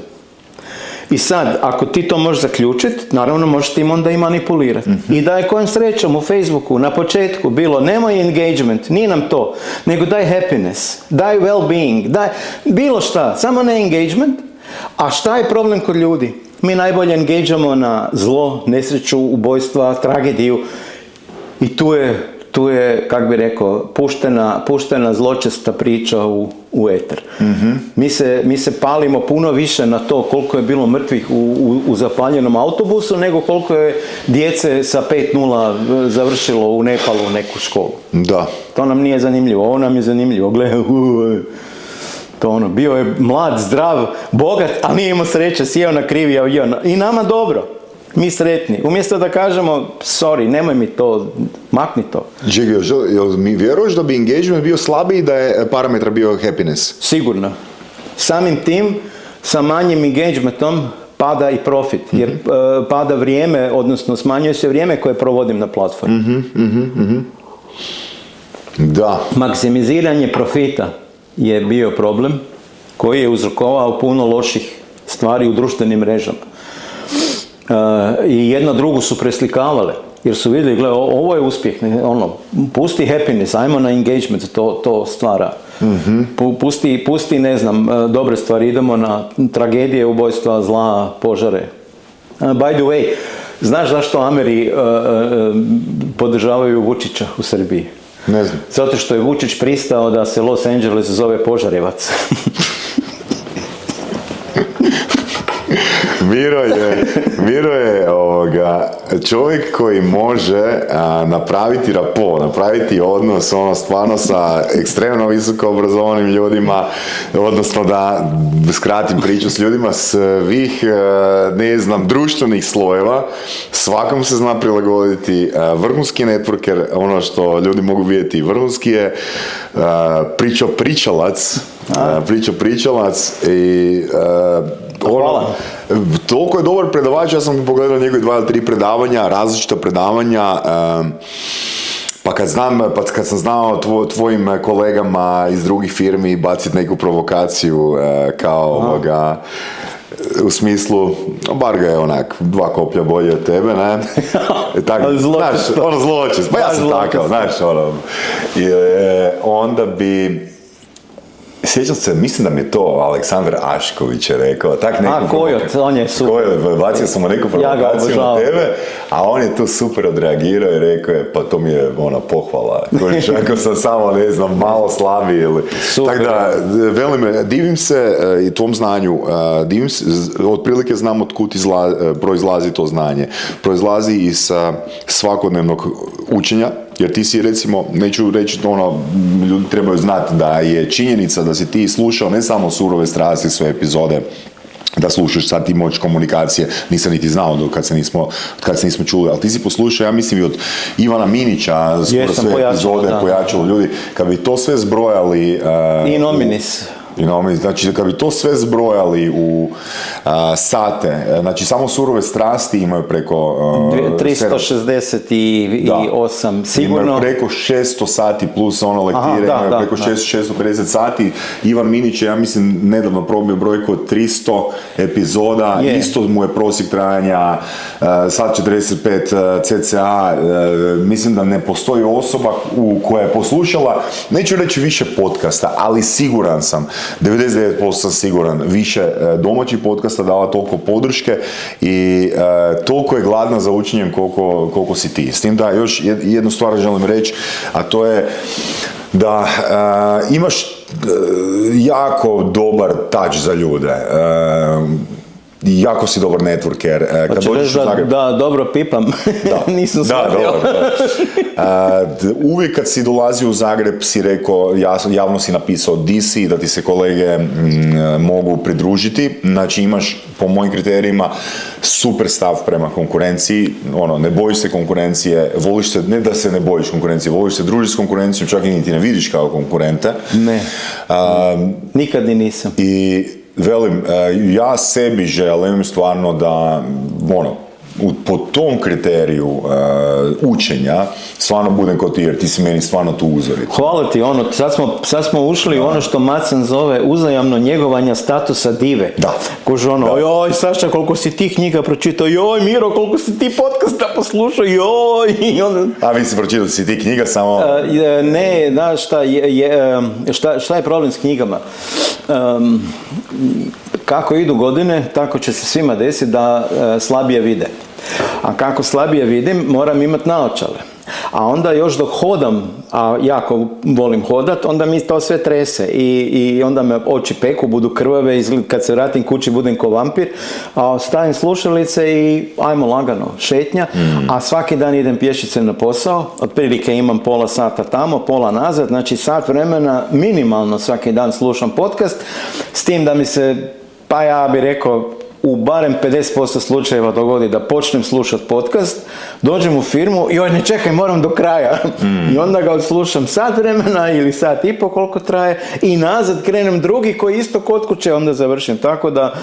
I sad, ako ti to možeš zaključiti, naravno možeš tim onda i manipulirati. I da je kojom srećom u Facebooku na početku bilo nemoj engagement, nije nam to, nego daj happiness, daj well-being, daj bilo šta, samo ne engagement. A šta je problem kod ljudi? Mi najbolje engageamo na zlo, nesreću, ubojstva, tragediju i tu je, kak bi rekao, puštena zločesta priča u eter. Mi se palimo puno više na to koliko je bilo mrtvih u zapaljenom autobusu, nego koliko je djece sa 5:0 završilo u Nepalu neku školu. Da. To nam nije zanimljivo, ovo nam je zanimljivo. To bio je mlad, zdrav, bogat, ali nije imao sreće, sjeo na krivi avion. I nama dobro. Mi sretni. Umjesto da kažemo, sorry, nemoj mi to, makni to. Jel mi vjeruješ da bi engagement bio slabiji da je parametar bio happiness? Sigurno. Samim tim, sa manjim engagementom pada i profit, jer pada vrijeme, odnosno smanjuje se vrijeme koje provodim na platformi. Da. Maksimiziranje profita je bio problem koji je uzrokovao puno loših stvari u društvenim mrežama. I jedna drugu su preslikavale. jer su vidjeli, gle, ovo je uspjeh, ono, pusti happiness, ajmo na engagement, to stvara. Pusti, ne znam, dobre stvari, idemo na tragedije, ubojstva, zla, požare. By the way, znaš zašto Ameri podržavaju Vučića u Srbiji? Ne znam. Zato što je Vučić pristao da se Los Angeles zove Požarevac. Miro je čovjek koji može napraviti rapport, napraviti odnos stvarno sa ekstremno visoko obrazovanim ljudima, odnosno da skratim priču s ljudima svih, ne znam, društvenih slojeva, svakom se zna prilagoditi, vrhunski networker, ono što ljudi mogu vidjeti, vrhunski je pričalac i toliko je dobar predavač, ja sam pogledao njegove 2 ili 3 predavanja, različita predavanja, pa kad sam znao tvojim kolegama iz drugih firmi baciti neku provokaciju kao u smislu, bar ga je onak 2 koplja bolje od tebe, ne? Zločest, pa ja sam takav, znaš, onda bi... Sjećam se, mislim da mi je to Aleksandar Ašković je rekao. Kojot, on je super. Bacio sam mu neku provokaciju na tebe, a on je tu super odreagirao i rekao je, pa to mi je pohvala. Ako sam samo, ne znam, malo slabiji ili... Tako da, velim, divim se i tom znanju, divim se, otprilike znam otkud proizlazi to znanje. Proizlazi iz svakodnevnog učenja, jer ti si, recimo, neću reći, ljudi trebaju znati da je činjenica da si ti slušao ne samo Surove strasti, sve epizode, da slušaš sad ti moć komunikacije, nisam niti znao kad se nismo čuli, ali ti si poslušao, ja mislim, i od Ivana Minića, skoro sve epizode pojačalo ljudi, kad bi to sve zbrojali... I nominis. Znači, kad bi to sve zbrojali u sate, znači samo Surove strasti imaju preko... 368, sigurno. Imaju preko 600 sati plus lektire, imaju preko 650 sati. Ivan Minić je, ja mislim, nedavno probio brojku od 300 epizoda, isto mu je prosjek trajanja, sad 45 cca. Mislim da ne postoji osoba koja je poslušala, neću reći više podcasta, ali siguran sam, 99% sam siguran, više domaćih podcasta dala toliko podrške i toliko je gladna za učenjem koliko si ti. S tim da još jednu stvar želim reći, a to je da imaš jako dobar touch za ljude. Jako si dobar networker. Kad dođeš u Zagreb... Da, dobro pipam. Nisam shvatio. Uvijek kad si dolazio u Zagreb si rekao, javno si napisao di si, da ti se kolege mogu pridružiti. Znači imaš, po mojim kriterijima, super stav prema konkurenciji. Ne bojiš se konkurencije, voliš se, ne da se ne bojiš konkurencije, voliš se družiti s konkurencijom, čak i niti ne vidiš kao konkurente. Ne. Nikad ni nisam. I velim, ja sebi želim stvarno da, po tom kriteriju učenja stvarvarno budem kao ti, jer ti si meni stvarno tu uzorit. Hvala ti, sad smo ušli u ono što Macan zove uzajamno njegovanja statusa dive. Da. Kože joj Saša, koliko si ti knjiga pročitao, joj Miro, koliko si ti podcasta poslušao, joj. A vi si pročitao, si ti knjiga samo... Ne, znaš šta je problem s knjigama? Kako idu godine, tako će se svima desiti da slabije vide. A kako slabije vidim, moram imati naočale. A onda još dok hodam, a jako volim hodat, onda mi to sve trese i onda me oči peku, budu krvave, kad se vratim kući budem ko vampir, a stavim slušalice i ajmo lagano, šetnja, a svaki dan idem pješice na posao, otprilike imam pola sata tamo, pola nazad, znači sat vremena minimalno svaki dan slušam podcast, s tim da mi se, pa ja bih rekao, u barem 50% slučajeva dogodi da počnem slušati podcast, dođem u firmu i joj ne čekaj, moram do kraja. I onda ga odslušam sat vremena ili sat i po koliko traje i nazad krenem drugi koji isto kod kuće onda završim. Tako da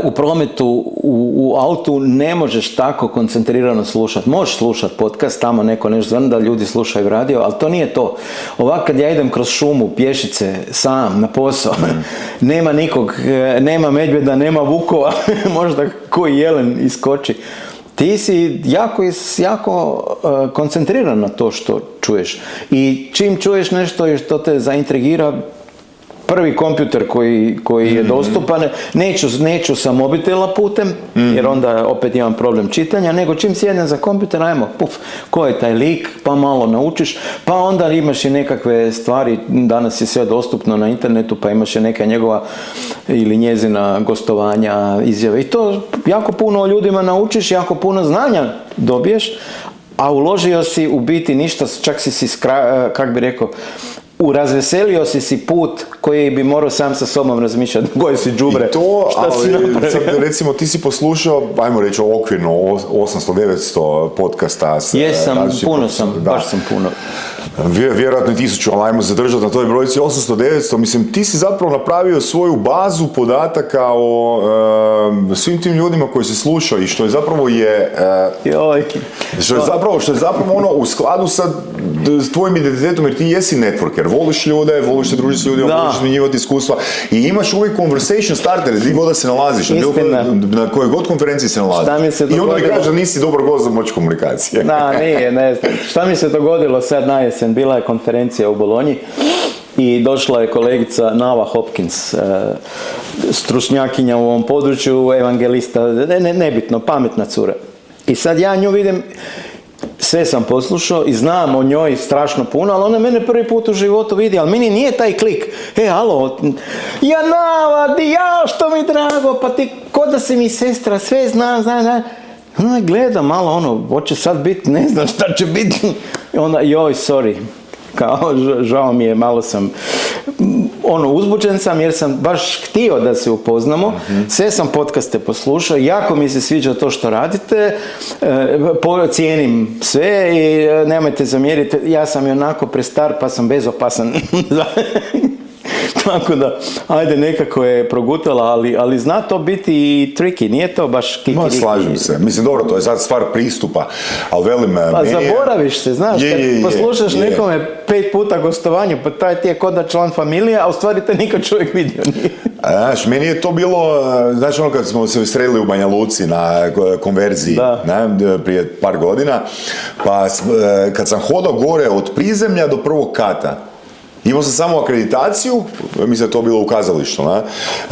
u prometu, u autu ne možeš tako koncentrirano slušati. Možeš slušati podcast, tamo neko nešto zvrni da ljudi slušaju radio, ali to nije to. Ovako kad ja idem kroz šumu, pješice, sam, na posao, nema nikog, nema medvjeda, nema vukova, možda koji jelen iskoči. ti si jako koncentriran na to što čuješ. I čim čuješ nešto i što te zaintrigira, prvi kompjuter koji je dostupan, neću sa mobitela putem, jer onda opet imam problem čitanja, nego čim sjednem za kompjuter, ajmo, ko je taj lik, pa malo naučiš, pa onda imaš i nekakve stvari, danas je sve dostupno na internetu, pa imaš i neka njegova ili njezina gostovanja, izjave, i to jako puno o ljudima naučiš, jako puno znanja dobiješ, a uložio si u biti ništa, čak si kak bi rekao, razveselio si put koji bi morao sam sa sobom razmišljati, koje si đubre, šta si napravio. Sad, recimo, ti si poslušao, ajmo reći okvirno, 800-900 podcasta. Jesam, puno sam, baš sam puno. Vjerojatno 1000, ali ajmo zadržati na toj brojci 800-900. Mislim, ti si zapravo napravio svoju bazu podataka o svim tim ljudima koji se slušaju i što je zapravo što je zapravo ono u skladu sa tvojim identitetom, jer ti jesi networker, voliš ljude, voliš se družiti s ljudima, voliš izmjenjivati iskustva i imaš uvijek conversation starter, gdje god da se nalaziš, na kojoj god konferenciji se nalaziš. I onda mi kaže da nisi dobar gost za moć komunikacije. Ne znam. Šta mi se dogodilo sad na jesen? Bila je konferencija u Bolonji i došla je kolegica Nava Hopkins, stručnjakinja u ovom području, evangelista, nebitno, pametna cura. I sad ja nju vidim, sve sam poslušao i znam o njoj strašno puno, ali ona mene prvi put u životu vidi, ali meni nije taj klik. Alo, ja Nava, što mi drago, pa ti, ko da si mi sestra, sve znam. Ona gleda malo, hoće sad biti, ne znam šta će biti. I onda, sorry, žao mi je, malo sam, uzbuđen sam jer sam baš htio da se upoznamo. Sve sam podcaste poslušao, jako mi se sviđa to što radite, cijenim sve i nemojte zamjeriti, ja sam i onako prestar pa sam bezopasan. Tako da, ajde, nekako je progutala, ali zna to biti i tricky, nije to baš kikiriki. Slažem se. Mislim, dobro, to je sad stvar pristupa, ali velim... Pa zaboraviš se, znaš, kad poslušaš nekome 5 puta gostovanje, pa taj ti je kod da član familije, a u stvari te nikad čovjek vidio nije. Znaš, meni je to bilo, znači kad smo se sreli u Banja Luci na konverziji, prije par godina, pa kad sam hodao gore od prizemlja do prvog kata, imao sam samo akreditaciju, mislim da je to bilo u kazalištu,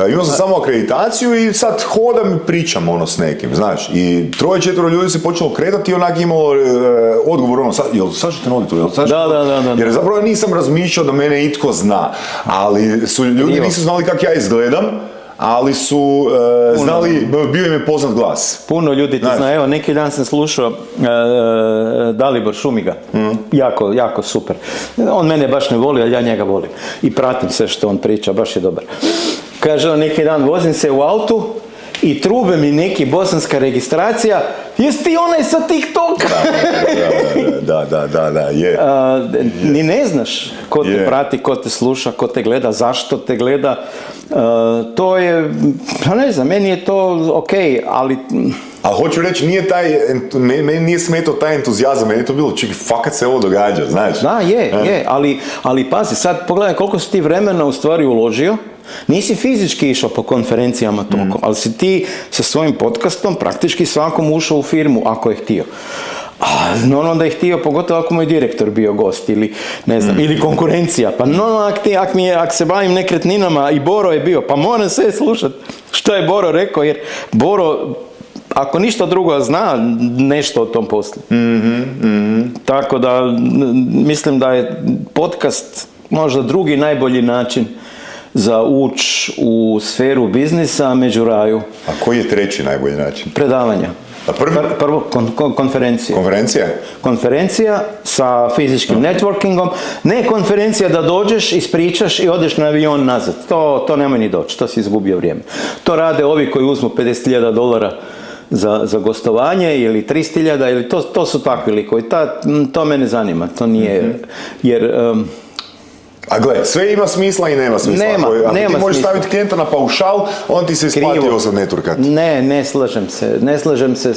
imao sam samo akreditaciju i sad hodam i pričam s nekim, znaš, i 3-4 ljudi se počelo kretati i onak imalo odgovor, sad ćete nuditi tu, Da. Jer zapravo nisam razmišljao da mene itko zna, ali ljudi nisu znali kako ja izgledam, ali su znali, bio im je poznat glas. Puno ljudi ti zna, evo, neki dan sam slušao Dalibor Šumiga, jako super. On mene baš ne voli, ali ja njega volim. I pratim sve što on priča, baš je dobar. Kaže, neki dan vozim se u autu i trube mi neki bosanska registracija, jesi ti onaj sa TikToka? Da, je. Ni ne znaš ko te prati, ko te sluša, ko te gleda, zašto te gleda. To je, ne znam, meni je to okej, ali... Ali hoću reći, meni nije smetao taj entuzijazam, meni je to bilo, čekaj, fakat se ovo događa, znaš? Da, je, ali pazi, sad pogledaj koliko si ti vremena u stvari uložio, nisi fizički išao po konferencijama toliko, ali si ti sa svojim podcastom praktički svakom ušao u firmu, ako je htio. A normalno da je htio, pogotovo ako mu je direktor bio gost ili ne znam, ili konkurencija. Pa normalno ako se bavim nekretninama i Boro je bio, pa moram sve slušati što je Boro rekao, jer Boro, ako ništa drugo, zna nešto o tom poslu. Tako da mislim da je podcast možda drugi najbolji način za ući u sferu biznisa među raju. A koji je treći najbolji način? Predavanja. Prvo konferencija. Konferencija? Konferencija sa fizičkim networkingom. Ne konferencija da dođeš, ispričaš i odeš na avion nazad. To nemoj ni doći, to si izgubio vrijeme. To rade ovi koji uzmu $50,000 za gostovanje ili 300,000 ili to su takvi likovi. To mene zanima, to nije, jer... A gle, sve ima smisla i nema smisla. Ako ti možeš staviti klijenta na paušal, on ti se isplatio za networkat. Ne slažem se,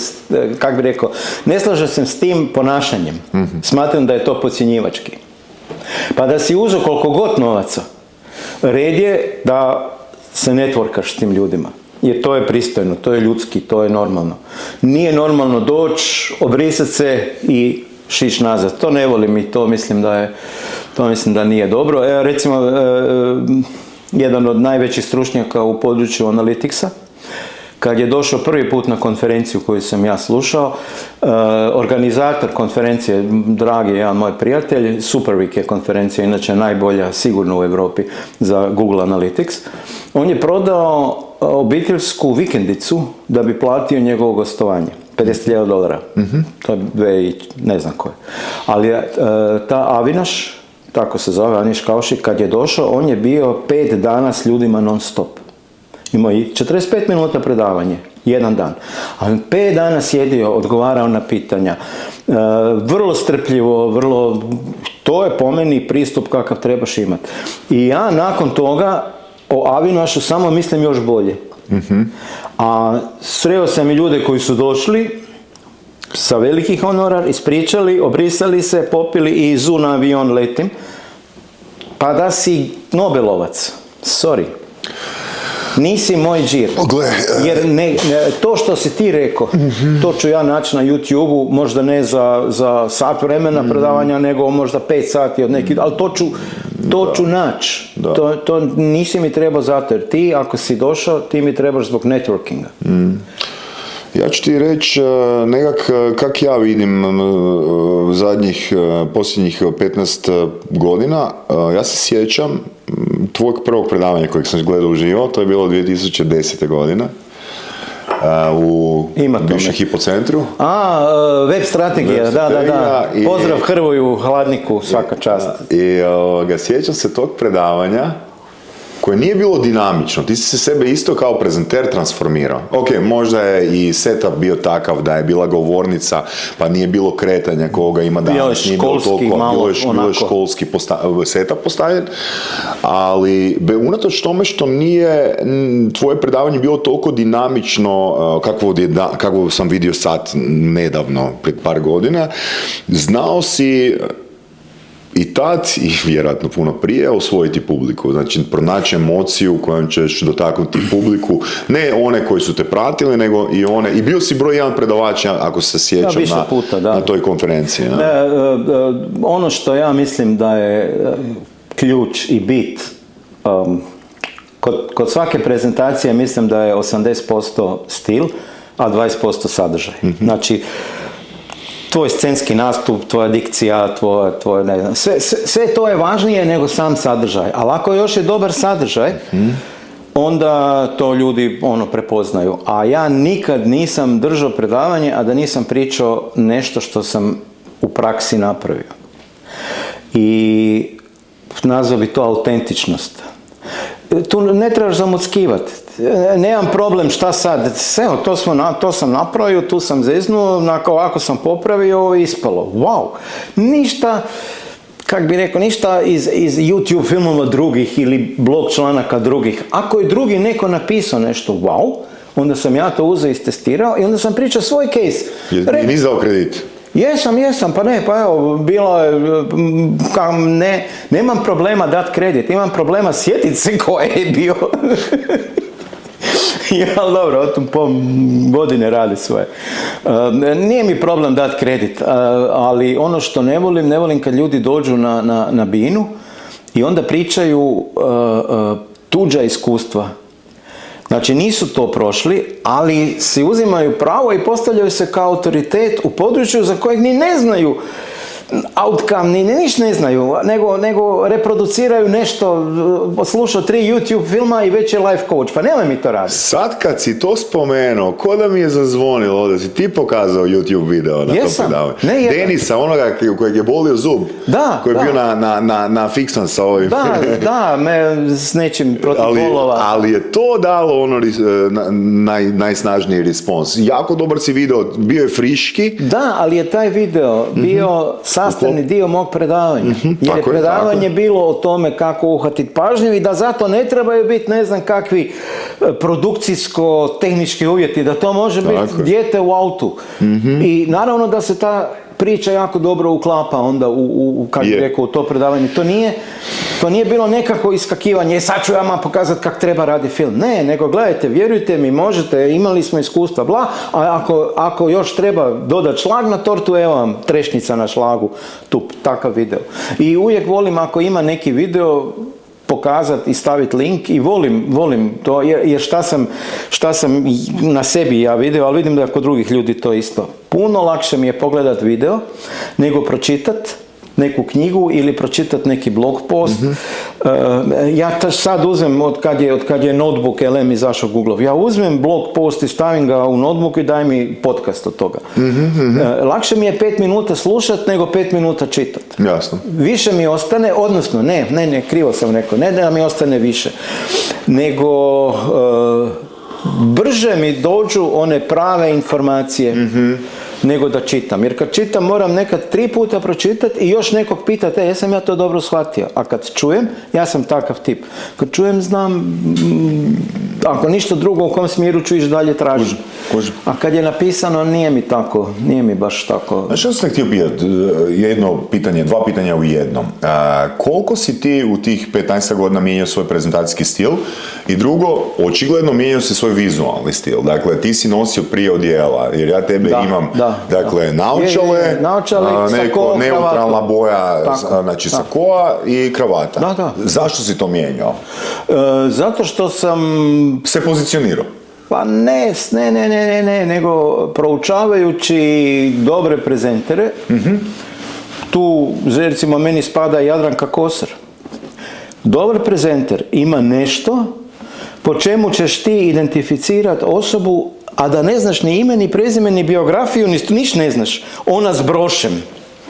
kak bi rekao, ne slažem se s tim ponašanjem. Smatram da je to podcjenjivački. Pa da si uzeo koliko god novaca, red je da se networkaš s tim ljudima. Jer to je pristojno, to je ljudski, to je normalno. Nije normalno doći, obrisati se i šiš nazad. To ne volim i to mislim da nije dobro. Evo recimo, jedan od najvećih stručnjaka u području Analyticsa, kad je došao prvi put na konferenciju koju sam ja slušao, organizator konferencije, dragi jedan moj prijatelj, Superweek je konferencija, inače najbolja sigurno u Europi za Google Analytics, on je prodao obiteljsku vikendicu da bi platio njegovo gostovanje. $50,000. To je dve i ne znam koje. Ali ta Avinaš, tako se zove, Aniš Kaušik, kad je došao, on je bio 5 dana s ljudima non stop. Imao i 45 minuta predavanje, jedan dan. A on 5 dana sjedio, odgovarao na pitanja. Vrlo strpljivo, to je po meni pristup kakav trebaš imati. I ja nakon toga o Avinašu samo mislim još bolje. A sreo sam i ljude koji su došli sa veliki honorar, ispričali, obrisali se, popili i izu na avion letim. Pa da si Nobelovac, sorry. Nisi moj džir. Jer to što si ti rekao, to ću ja naći na YouTube-u, možda ne za sat vremena predavanja, nego možda 5 sati od nekih, ali to ću naći. To nisi mi trebao zato, jer ti, ako si došao, ti mi trebaš zbog networkinga. Ja ću ti reći nekak kak ja vidim posljednjih 15 godina. Ja se sjećam tvojeg prvog predavanja kojeg sam gledao uživo, to je bilo 2010. godine u bivšem Hipocentru. Web strategija, da. Pozdrav Hrvoju Hladniku, svaka čast. I sjećam se tog predavanja koje nije bilo dinamično. Ti si se sebe isto kao prezenter transformirao. Ok, možda je i setup bio takav da je bila govornica, pa nije bilo kretanja koga ima danas. Nije bilo bilo je školski setup postavljen, ali unatoč tome što nije tvoje predavanje bilo toliko dinamično kakvo sam vidio sad nedavno, pred par godina, znao si i tad, i vjerojatno puno prije, osvojiti publiku. Znači, pronaći emociju kojom ćeš dotaknuti publiku, ne one koji su te pratili, nego i one, i bio si broj 1 predavač, ako se sjećam, na toj konferenciji. Ono što ja mislim da je ključ i bit, kod svake prezentacije mislim da je 80% stil, a 20% sadržaj. Znači, tvoj scenski nastup, tvoja dikcija, tvoje ne znam, sve to je važnije nego sam sadržaj. Ali ako još je dobar sadržaj, onda to ljudi prepoznaju. A ja nikad nisam držao predavanje, a da nisam pričao nešto što sam u praksi napravio. I nazvao bi to autentičnost. Tu ne trebaš zamuckivati. Nemam problem šta sad, evo to sam napravio, tu sam zeznuo, ovako sam popravio i ispalo. Wow! Ništa, kak bi rekao, ništa iz YouTube filmova drugih ili blog članaka drugih. Ako je drugi neko napisao nešto wow, onda sam ja to uzeo i istestirao i onda sam pričao svoj case. I nisi dao kredit? Jesam, pa evo, bilo je, nemam problema dati kredit, imam problema sjetiti se ko je bio. Ali dobro, o tom godine radi svoje. Nije mi problem dati kredit, ali ono što ne volim kad ljudi dođu na binu i onda pričaju tuđa iskustva. Znači nisu to prošli, ali si uzimaju pravo i postavljaju se kao autoritet u području za kojeg ni ne znaju outcome, ni ništa ne znaju, nego reproduciraju nešto, slušao 3 YouTube filma i već je life coach, pa nemoj mi to raditi. Sad kad si to spomenuo, ko da mi je zazvonilo da si ti pokazao YouTube video na to predavanje. Denisa, onoga kojeg je bolio zub, koji je bio na fiksan sa ovim. Da, s nečim protiv bolova. Ali je to dalo najsnažniji respons. Jako dobar si video, bio je friški. Da, ali je taj video bio sastavni dio mog predavanja. Jer je predavanje bilo o tome kako uhvatiti pažnju i da zato ne trebaju biti ne znam kakvi produkcijsko-tehnički uvjeti, da to može biti dijete u autu. I naravno da se ta priča jako dobro uklapa onda kako bih rekao, u to predavanje. To nije bilo nekako iskakivanje, sad ću ja vam pokazati kako treba raditi film. Ne, nego gledajte, vjerujte mi, možete, imali smo iskustva, bla, a ako još treba dodati šlag na tortu, evo vam trešnjica na šlagu, takav video. I uvijek volim ako ima neki video, pokazati i staviti link i volim to, jer šta sam na sebi ja vidio, ali vidim da kod drugih ljudi to isto. Puno lakše mi je pogledati video nego pročitati neku knjigu ili pročitati neki blog post. Ja sad uzmem, od kad je notebook LM izašao Google, ja uzmem blog post i stavim ga u notebook i daj mi podcast od toga. Lakše mi je 5 minuta slušati nego 5 minuta čitati. Jasno. Više mi ostane, odnosno, ne, krivo sam rekao, ne da mi ostane više, nego brže mi dođu one prave informacije nego da čitam. Jer kad čitam moram nekad 3 puta pročitati i još nekog pitati, jesam ja to dobro shvatio. A kad čujem, ja sam takav tip. Kad čujem, znam, ako ništa drugo, u kom smjeru ću ići dalje tražiti. A kad je napisano, nije mi baš tako. Znaš što sam htio pitati? Dva pitanja u jednom. Koliko si ti u tih 15 godina mijenjao svoj prezentacijski stil? I drugo, očigledno mijenjao si svoj vizualni stil. Dakle, ti si nosio prije odijela, jer ja tebe imam, naočale, neko neutralna boja, znači sakoa i kravata. Da. Zašto si to mijenjao? Zato što sam se pozicionirao. Pa ne, nego proučavajući dobre prezentere, tu, recimo, meni spada Jadranka Kosor. Dobar prezenter ima nešto po čemu ćeš ti identificirati osobu, a da ne znaš ni ime, ni prezime, ni biografiju, niš ne znaš. Ona s brošem.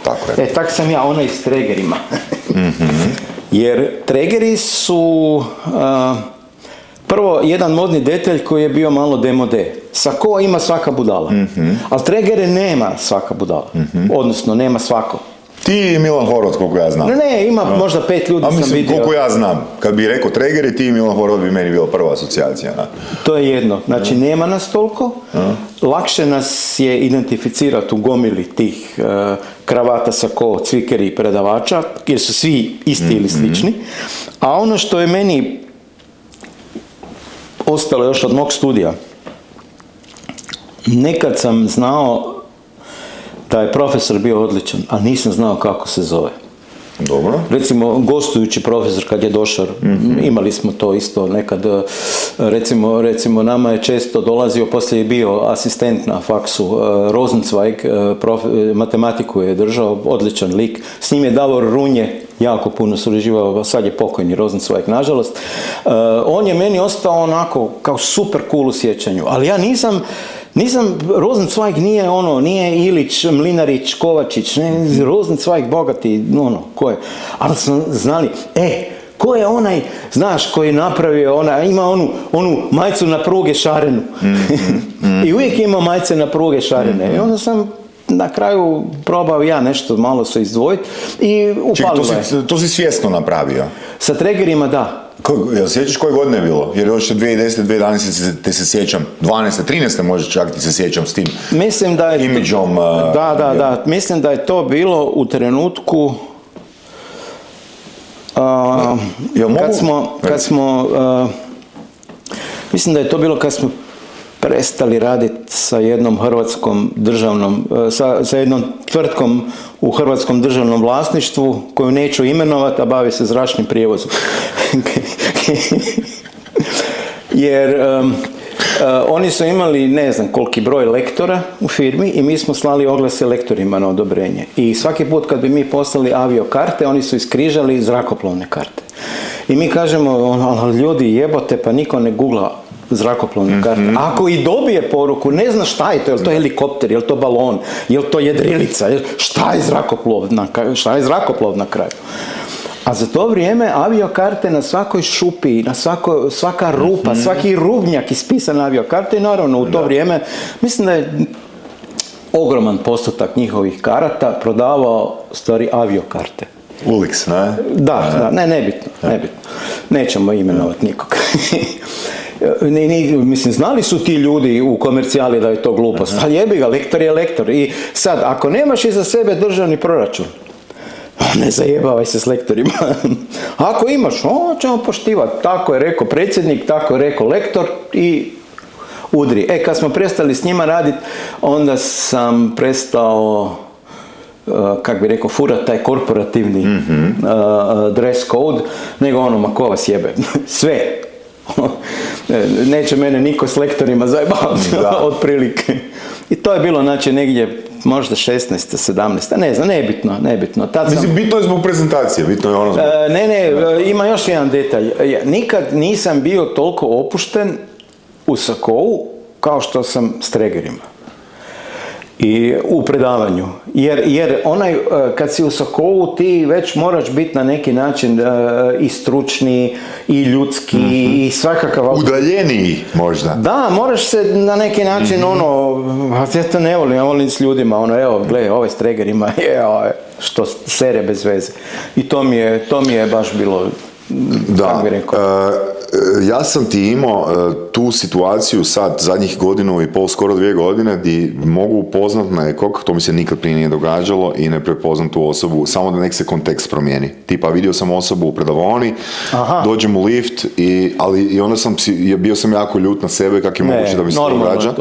Tako je. Tak sam ja, ona i s tregerima. Jer tregeri su... prvo, jedan modni detalj koji je bio malo demode. Sako ima svaka budala, ali tregere nema svaka budala. Odnosno, nema svako. Ti i Milan Horvat, koliko ja znam. Ne, ima možda 5 ljudi sam vidio. Koliko ja znam. Kad bi rekao tregeri, ti i Milan Horvat bi meni bila prva asocijacija. Na. To je jedno. Znači, nema nas toliko. Lakše nas je identificirati u gomili tih kravata, sako, cvikeri i predavača, jer su svi isti ili slični. A ono što je meni ostalo još od mog studija, nekad sam znao da je profesor bio odličan, a nisam znao kako se zove. Dobro. Recimo, gostujući profesor kad je došao, imali smo to isto nekad, recimo nama je često dolazio, poslije je bio asistent na faksu, Rosenzweig, matematiku je držao, odličan lik, s njim je Davor Runje jako puno surađivao, sad je pokojni Rosenzweig, nažalost. On je meni ostao onako kao super cool u sjećanju, ali ja nisam, Rosenzweig nije Ilić, Mlinarić, Kovačić, ne, Rosenzweig bogati, ko je. Ali smo znali, ko je onaj, znaš, koji je napravio, ima onu majicu na pruge šarenu. I uvijek imao majice na pruge šarene. I onda sam na kraju probao ja nešto malo se izdvojiti i upalilo je. To si svjesno napravio? Sa tregerima, da. Jel sjećaš koje godine je bilo? Jer još 2010. 2011. te se sjećam, 12. 13. možda čak ti se sjećam s tim imidžom. Da. Mislim da je to bilo u trenutku mislim da je to bilo kad smo prestali raditi sa jednom hrvatskom državnom, sa jednom tvrtkom u hrvatskom državnom vlasništvu, koju neću imenovati, a bavi se zračnim prijevozom. Jer oni su imali ne znam koliki broj lektora u firmi i mi smo slali oglase lektorima na odobrenje. I svaki put kad bi mi poslali aviokarte, oni su iskrižali zrakoplovne karte. I mi kažemo, ljudi jebote, pa niko ne googla zrakoplovne karte. Ako i dobije poruku, ne zna šta je to, je li to helikopter, je li to balon, je li to jedrilica, šta je zrakoplov na kraju. A za to vrijeme aviokarte na svakoj šupi, svaka rupa, svaki rubnjak ispisan aviokarte i naravno u to vrijeme, mislim da je ogroman postotak njihovih karata prodavao stvari aviokarte. Ulix, ne? Da, nebitno. Nećemo imenovati nikog. Mislim, znali su ti ljudi u komercijali da je to glupost, ali jebi ga, lektor je lektor. I sad, ako nemaš iza sebe državni proračun, ne zajebavaj se s lektorima. Ako imaš, on ćemo poštivati. Tako je rekao predsjednik, tako je rekao lektor i udri. Kad smo prestali s njima raditi, onda sam prestao, kak bi rekao, furat taj korporativni dress code, nego ono, ma ko vas jebe. Sve. Neće mene niko s lektorima zajebavati, otprilike. I to je bilo, znači, negdje možda 16. 17. Ne znam, nebitno. Mislim, bitno je zbog prezentacije, bitno je ono zbog... Ima još jedan detalj. Nikad nisam bio toliko opušten u sakovu kao što sam s tregerima. I u predavanju. Jer onaj, kad si u sakovu, ti već moraš biti na neki način i stručni, i ljudski, i svakakav... Udaljeniji, možda. Da, moraš se na neki način, ja to ne volim, ja volim s ljudima, evo, gledaj, ovaj s tregerima, što sere bez veze. I to mi je baš bilo... Da, ja sam ti imao tu situaciju sad zadnjih 1.5, skoro 2 godine, gdje mogu upoznat nekog, to mi se nikad prije nije događalo, i ne prepoznam tu osobu, samo da nek se kontekst promijeni. Tipa, vidio sam osobu u predavoni, dođem u lift, ali onda bio sam jako ljut na sebe, kak je moguće da mi se to događa.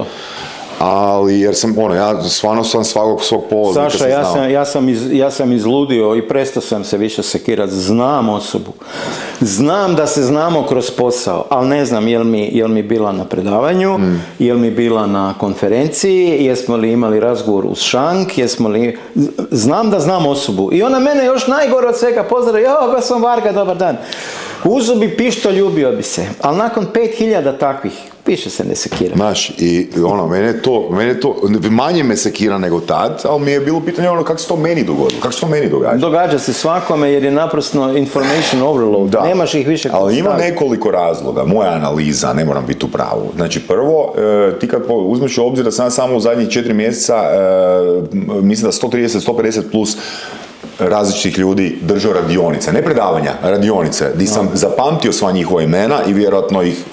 Ali jer sam, ja stvarno sam svog polaznika. Saša, ja sam izludio i prestao sam se više sekirati. Znam osobu. Znam da se znamo kroz posao, ali ne znam jel mi bila na predavanju, jel mi bila na konferenciji, jesmo li imali razgovor uz šank, znam da znam osobu. I ona mene još najgore od svega pozdravlja, ba sam Varga, dobar dan. Uzo bi pištolj, ljubio bi se, ali nakon 5000 takvih, više se ne sekira. Znaš, i mene to, manje me sekira nego tad, ali mi je bilo pitanje kako se to meni dogodilo, kako se to meni događa. Događa se svakome jer je naprosto information overload, da. Nemaš ih više kod ali ima nekoliko razloga, moja analiza, ne moram biti u pravu. Znači, prvo, ti kad uzmeš u obzir da sam samo u zadnjih 4 mjeseca, mislim da 130-150 plus različitih ljudi držao radionice, ne predavanja, radionice, gdje sam zapamtio sva njihova imena i vjerojatno ih,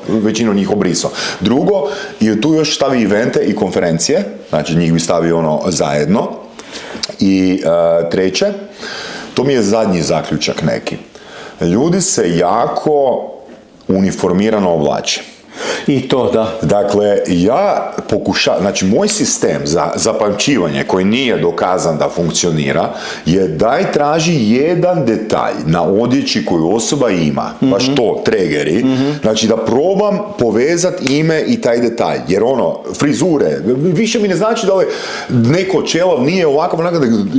većinu njih obrisao. Drugo, i tu još stavi evente i konferencije, znači njih bi stavio zajedno. I treće, to mi je zadnji zaključak neki. Ljudi se jako uniformirano oblače. I to, da. Dakle, ja pokušavam, znači moj sistem za zapamćivanje koji nije dokazan da funkcionira je daj traži jedan detalj na odjeći koju osoba ima, baš to, tregeri, znači da probam povezati ime i taj detalj, jer frizure, više mi ne znači da neko čelav nije ovakav,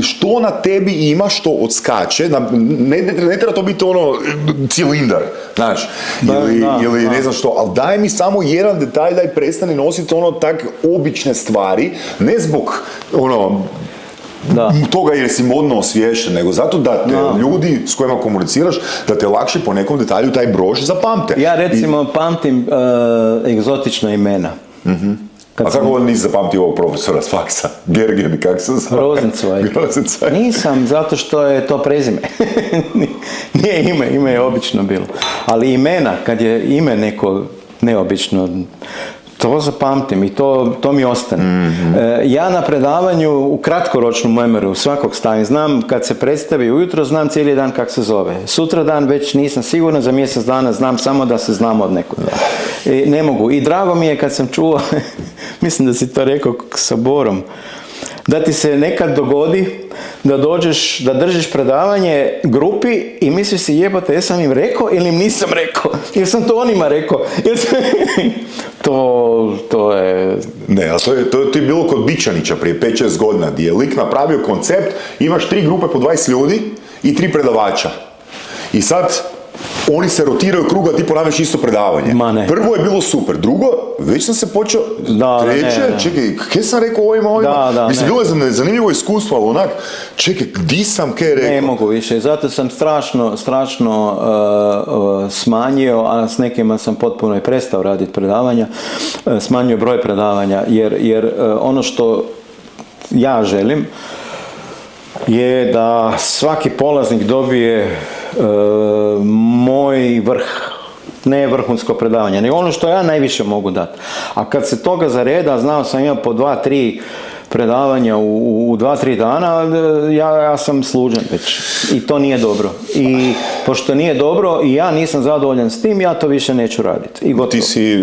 što na tebi ima, što odskače, ne treba to biti cilindar, znaš, ili ne znam što, ali daj mi samo jedan detalj, daj prestani nositi tak obične stvari, ne zbog toga jer si modno osviješten, nego zato da te ljudi s kojima komuniciraš, da te lakše po nekom detalju taj broš zapamte. Ja recimo pamtim egzotična imena. A kako nisi zapamtio ovog profesora s faksa? Gergen, kak se zove? Rosenzweig. Nisam, zato što je to prezime. Nije ime je obično bilo. Ali imena, kad je ime neko neobično, to zapamtim i to mi ostane. Ja na predavanju u kratkoročnom memoru svakog stavim. Znam kad se predstavi ujutro, znam cijeli dan kak se zove. Sutra dan već nisam siguran, za mjesec dana znam samo da se znam od nekog. Ne mogu. I drago mi je kad sam čuo, mislim da si to rekao sa Borom, da ti se nekad dogodi da dođeš, da držiš predavanje grupi i misliš si jebote, jesam im rekao ili im nisam rekao, jer sam to onima rekao. To je... Ne, ali to je bilo kod Bičanića prije 5-6 godina, gdje je lik napravio koncept, imaš 3 grupe po 20 ljudi i 3 predavača. I sad oni se rotiraju kruga, ti ponavljaš isto predavanje. Prvo je bilo super, drugo, već sam se počeo, treće, čekaj, kaj sam rekao ovima? Mislim, bilo je zanimljivo iskustvo, ali čekaj, di sam kaj rekao? Ne mogu više, zato sam strašno smanjio, a s nekima sam potpuno i prestao raditi predavanja, smanjio broj predavanja, jer ono što ja želim je da svaki polaznik dobije moj vrh Ne vrhunsko predavanje, nego ono što ja najviše mogu dati. A kad se toga zareda, znao sam ja po 2-3 predavanja u 2-3 dana, ja sam služen već. I to nije dobro. I pošto nije dobro i ja nisam zadovoljan s tim, ja to više neću raditi. I gotovo. Ti si,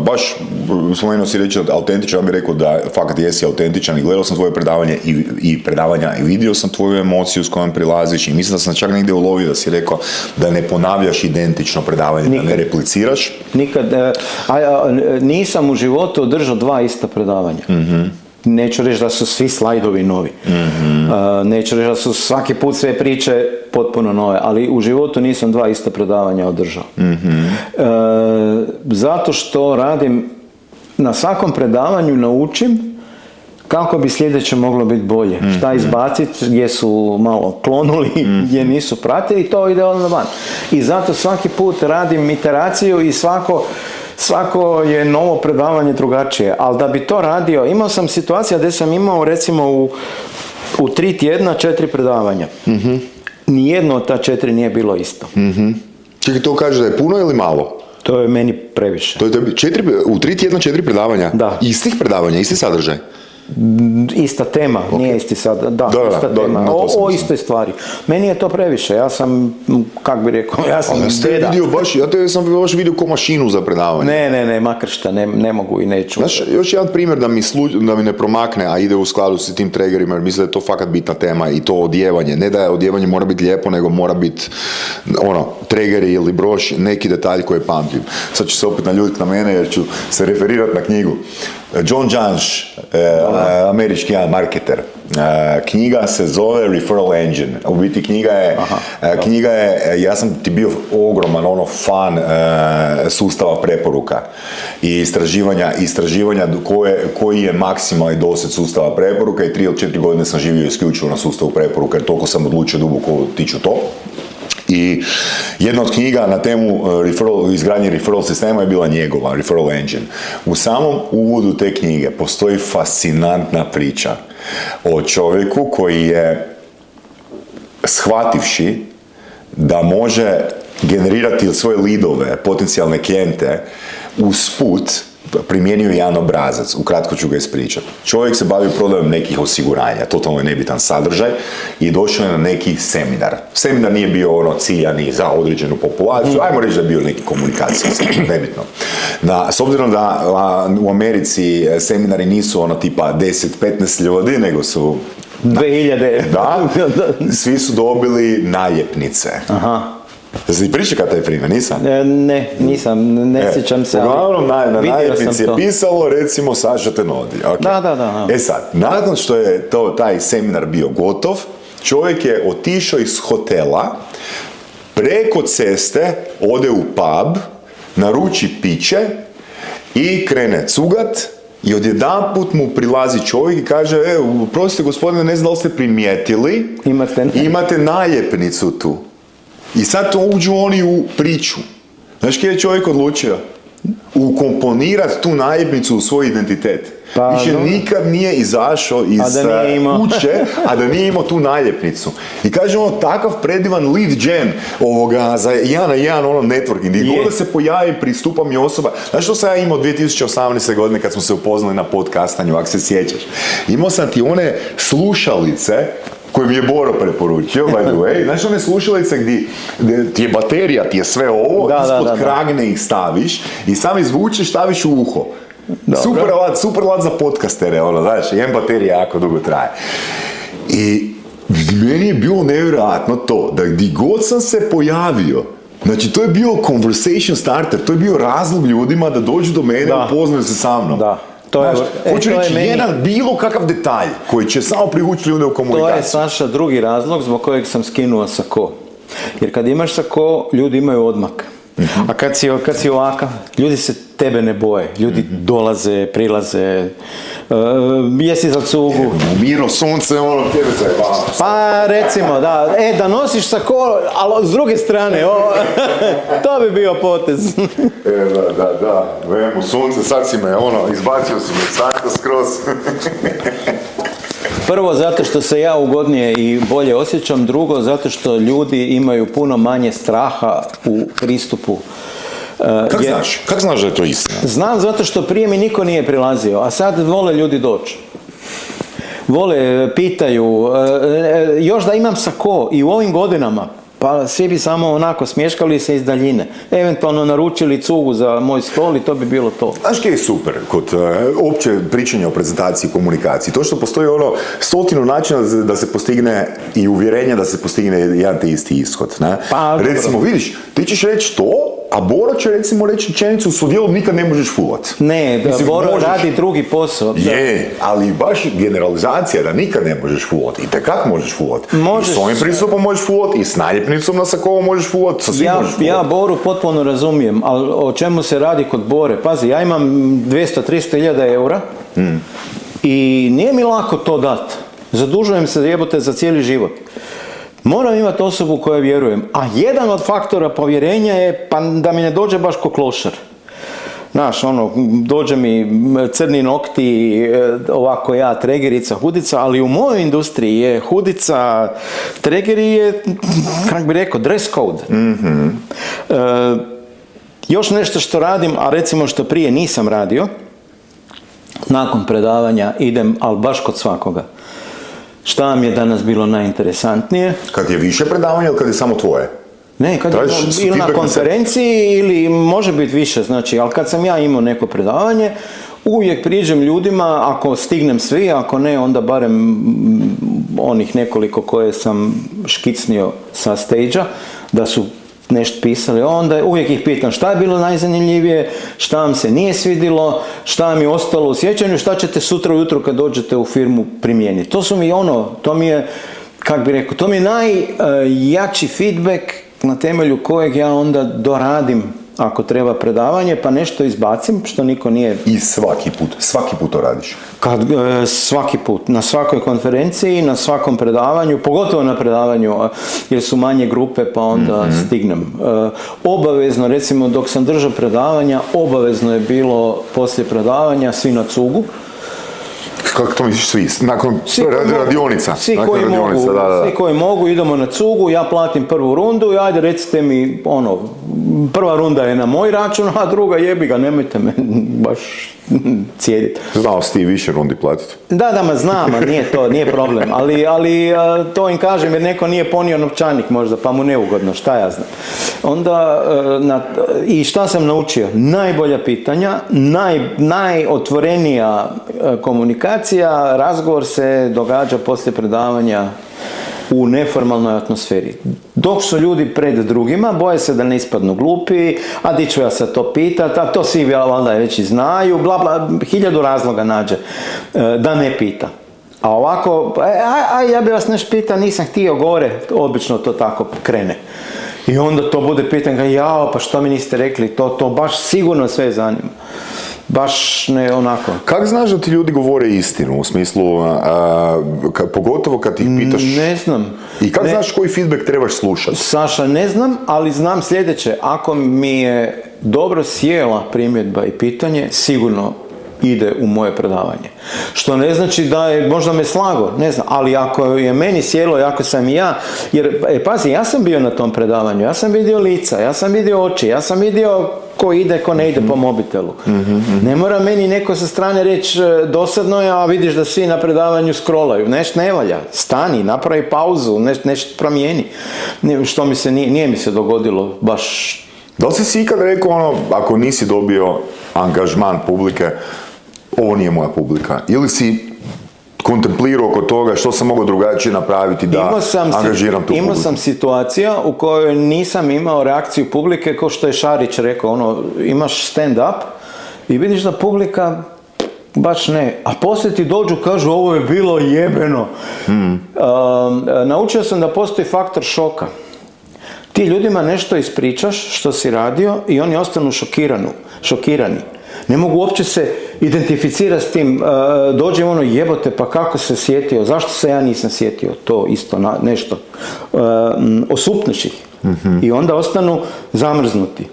baš, spomenuo si reći autentičan, ja bih rekao da fakat jesi autentičan i gledao sam tvoje predavanje i predavanja i vidio sam tvoju emociju s kojom prilaziš i mislim da sam čak negdje ulovio da si rekao da ne ponavljaš identično predavanje, nikad. Da ne repliciraš. Nikad. Nisam u životu održao 2 ista predavanja. Neću reći da su svi slajdovi novi. Neću reći da su svaki put sve priče potpuno nove, ali u životu nisam 2 ista predavanja održao. Zato što radim, na svakom predavanju naučim kako bi sljedeće moglo biti bolje. Šta izbaciti, gdje su malo klonuli, gdje nisu pratili, i to ide odmah van. I zato svaki put radim iteraciju i svako je novo predavanje drugačije. Ali da bi to radio, imao sam situacija gdje sam imao recimo u 3 tjedna 4 predavanja. Nijedno od ta 4 nije bilo isto. Čekaj, to kaže da je puno ili malo? To je meni previše. To je u 3 tjedna 4 predavanja? Da. Istih predavanja, isti sadržaj? Ista tema, nije isti sad, ista tema, o istoj stvari. Meni je to previše, ja sam, kak bi rekao, ja sam deda. Ja sam baš vidio ko mašinu za predavanje. Ne, makršta, ne mogu i neću. Znaš, još jedan primjer da mi ne promakne, a ide u skladu s tim triggerima, jer mislim da je to fakat bitna tema i to odjevanje. Ne da je odjevanje mora biti lijepo, nego mora biti triggeri ili broš, neki detalj koji je pamtljiv. Sad ću se opet naljutiti na mene jer ću se referirati na knjigu. John Janš, američki jedan marketer. Knjiga se zove Referral Engine. U biti knjiga je, ja sam ti bio ogroman fan sustava preporuka i istraživanja koji je maksimalni doseg sustava preporuka i 3 ili 4 godine sam živio isključivo na sustavu preporuka jer toliko sam odlučio duboko tiču to. I jedna od knjiga na temu izgradnje referral sistema je bila njegova, Referral Engine. U samom uvodu te knjige postoji fascinantna priča o čovjeku koji je, shvativši da može generirati svoje leadove, potencijalne klijente, usput primijenio jedan obrazac, ukratko ću ga ispričati. Čovjek se bavio prodajom nekih osiguranja, totalno je nebitan sadržaj i došao je na neki seminar. Seminar nije bio ciljani za određenu populaciju, ajmo reći da je bio neki komunikacijski, nebitno. S obzirom da u Americi seminari nisu tipa 10-15 ljudi, nego su 2000. Da, svi su dobili naljepnice. Da se ti pričeka taj primjer, nisam? Ne, nisam, ne sjećam se. Uglavnom, na naljepnici je pisalo, recimo, Saša te nudi. Okay. Da. Sad, nakon što je taj seminar bio gotov, čovjek je otišao iz hotela, preko ceste ode u pub, naruči piće i krene cugat. I odjedanput mu prilazi čovjek i kaže, prostite gospodine, ne znam da li ste primijetili, imate naljepnicu tu. I sad to uđu oni u priču. Znaš kje je čovjek odlučio? Ukomponirati tu naljepnicu u svoj identitet. Više nikad nije izašao iz kuće, a da nije imao tu naljepnicu. I kaže takav predivan lead gen za 1 na 1 networking. I god da se pojavi, pristupa mi osoba. Znaš što sam ja imao 2018. godine kad smo se upoznali na podcastanju, ako se sjećaš? Imao sam ti one slušalice koje mi je Boro preporučio, by the way. Znaš one slušalice gdje ti je baterija, ti je sve ovo, ispod kragne ih staviš i sam izvučeš, staviš u uho. Super alat za podcastere, znaš, jedan baterija jako dugo traje. I meni je bilo nevjerojatno to, da gdje god sam se pojavio, znači to je bio conversation starter, to je bio razlog ljudima da dođu do mene i upoznaju se sa mnom. Hoću reći, jedan bilo kakav detalj koji će samo privući ljude u komunikaciju. To je, Saša, drugi razlog zbog kojeg sam skinuo sako. Jer kad imaš sako, ljudi imaju odmak. A kad si ovakav, ljudi se tebe ne boje. Ljudi dolaze, prilaze, jesi za cugu. Miro, sunce, tebe se pa recimo, da nosiš sako, ali s druge strane, to bi bio potez. Da, vemo, sunce, sad si me, izbacio si me, sakta skroz. Prvo, zato što se ja ugodnije i bolje osjećam. Drugo, zato što ljudi imaju puno manje straha u pristupu Kako znaš da je to istina? Znam zato što prije mi niko nije prilazio, a sad vole ljudi doći. Vole, pitaju, još da imam sako i u ovim godinama, pa svi bi samo onako smješkali se iz daljine. Eventualno naručili cugu za moj stol i to bi bilo to. Znaš kaj je super kod opće pričanja o prezentaciji i komunikaciji? To što postoji 100 načina da se postigne i uvjerenja da se postigne jedan te isti ishod. Ne? Pa, recimo, vidiš, ti ćeš reći to, a Boro će recimo reći rečenicu s udjelom nikad ne možeš fulat. Ne, Boro radi drugi posao. Je, ali baš generalizacija da nikad ne možeš fulat. I tekak možeš fulat. I s ovim pristupom možeš fulat, i s naljepnicom na sakovu možeš fulat, sa svim možeš fulat. Ja Boru potpuno razumijem, ali o čemu se radi kod Bore? Pazi, ja imam 200-300 hiljada eura i nije mi lako to dat. Zadužujem se jebote za cijeli život. Moram imati osobu kojoj vjerujem. A jedan od faktora povjerenja je pa da mi ne dođe baš ko klošar. Znaš, dođe mi crni nokti, ovako ja, tregerica, hudica, ali u mojoj industriji je hudica, tregeri je, kako bi rekao, dress code. Još nešto što radim, a recimo što prije nisam radio, nakon predavanja idem, ali baš kod svakoga. Šta vam je danas bilo najinteresantnije? Kad je više predavanja ili kad je samo tvoje? Ne, kad je ili na konferenciji ili može biti više, znači, ali kad sam ja imao neko predavanje, uvijek priđem ljudima, ako stignem svi, ako ne, onda barem onih nekoliko koje sam škicnio sa stage-a, da su nešto pisali, onda uvijek ih pitam šta je bilo najzanimljivije, šta vam se nije svidjelo, šta vam je ostalo u sjećanju, šta ćete sutra ujutro kad dođete u firmu primijeniti. To su mi to mi je, kako bi rekao, to mi je najjači feedback na temelju kojeg ja onda doradim ako treba predavanje, pa nešto izbacim, što niko nije... I svaki put to radiš? Svaki put, na svakoj konferenciji, na svakom predavanju, pogotovo na predavanju, jer su manje grupe, pa onda stignem. Obavezno, recimo, dok sam držao predavanja, obavezno je bilo poslije predavanja svi na cugu. Kako to misliš svi? Nakon radionica? Svi koji mogu, idemo na cugu, ja platim prvu rundu i ajde recite mi, prva runda je na moj račun, a druga jebi ga, nemojte me baš cijediti. Znao si ti više rundi platiti? Da, znam, nije problem, ali to im kažem jer neko nije ponio novčanik možda, pa mu neugodno, šta ja znam. Onda, i šta sam naučio? Najbolja pitanja, najotvorenija komunikacija, razgovor se događa poslije predavanja u neformalnoj atmosferi. Dok su ljudi pred drugima, boje se da ne ispadnu glupi, a di ću ja sad to pitat, a to svi valjda već i znaju, bla bla, 1000 razloga nađe da ne pita. A ovako, ja bi vas nešto pitao, nisam htio gore, obično to tako krene. I onda to bude pitanje, pa što mi niste rekli, to baš sigurno sve zanima. Baš ne onako. Kako znaš da ti ljudi govore istinu, u smislu, pogotovo kad ih pitaš... Ne znam. I kako znaš koji feedback trebaš slušati? Saša, ne znam, ali znam sljedeće. Ako mi je dobro sjela primjedba i pitanje, sigurno ide u moje predavanje. Što ne znači da je, možda me slago, ne znam, ali ako je meni sjelo i ako sam i ja, jer, pazi, ja sam bio na tom predavanju, ja sam vidio lica, ja sam vidio oči, ja sam vidio ko ide, ko ne ide po mobitelu. Ne mora meni neko sa strane reći dosadno je, a vidiš da svi na predavanju scrollaju. Nešto ne valja. Stani, napravi pauzu, nešto promijeni. Što mi se nije mi se dogodilo baš. Da li si ikad rekao ako nisi dobio angažman publike, ovo nije moja publika? Ili si kontemplirao oko toga što sam mogao drugačije napraviti da angažiram tu publiku? Imao sam situacija u kojoj nisam imao reakciju publike, kao što je Šarić rekao, imaš stand-up i vidiš da publika baš ne. A poslije ti dođu, kažu, ovo je bilo jebeno. Naučio sam da postoji faktor šoka. Ti ljudima nešto ispričaš što si radio i oni ostanu šokirani. Ne mogu uopće se identificirati s tim, dođe jebote, pa kako se sjetio, zašto se ja nisam sjetio, to isto nešto. Osupneš ih i onda ostanu zamrznuti.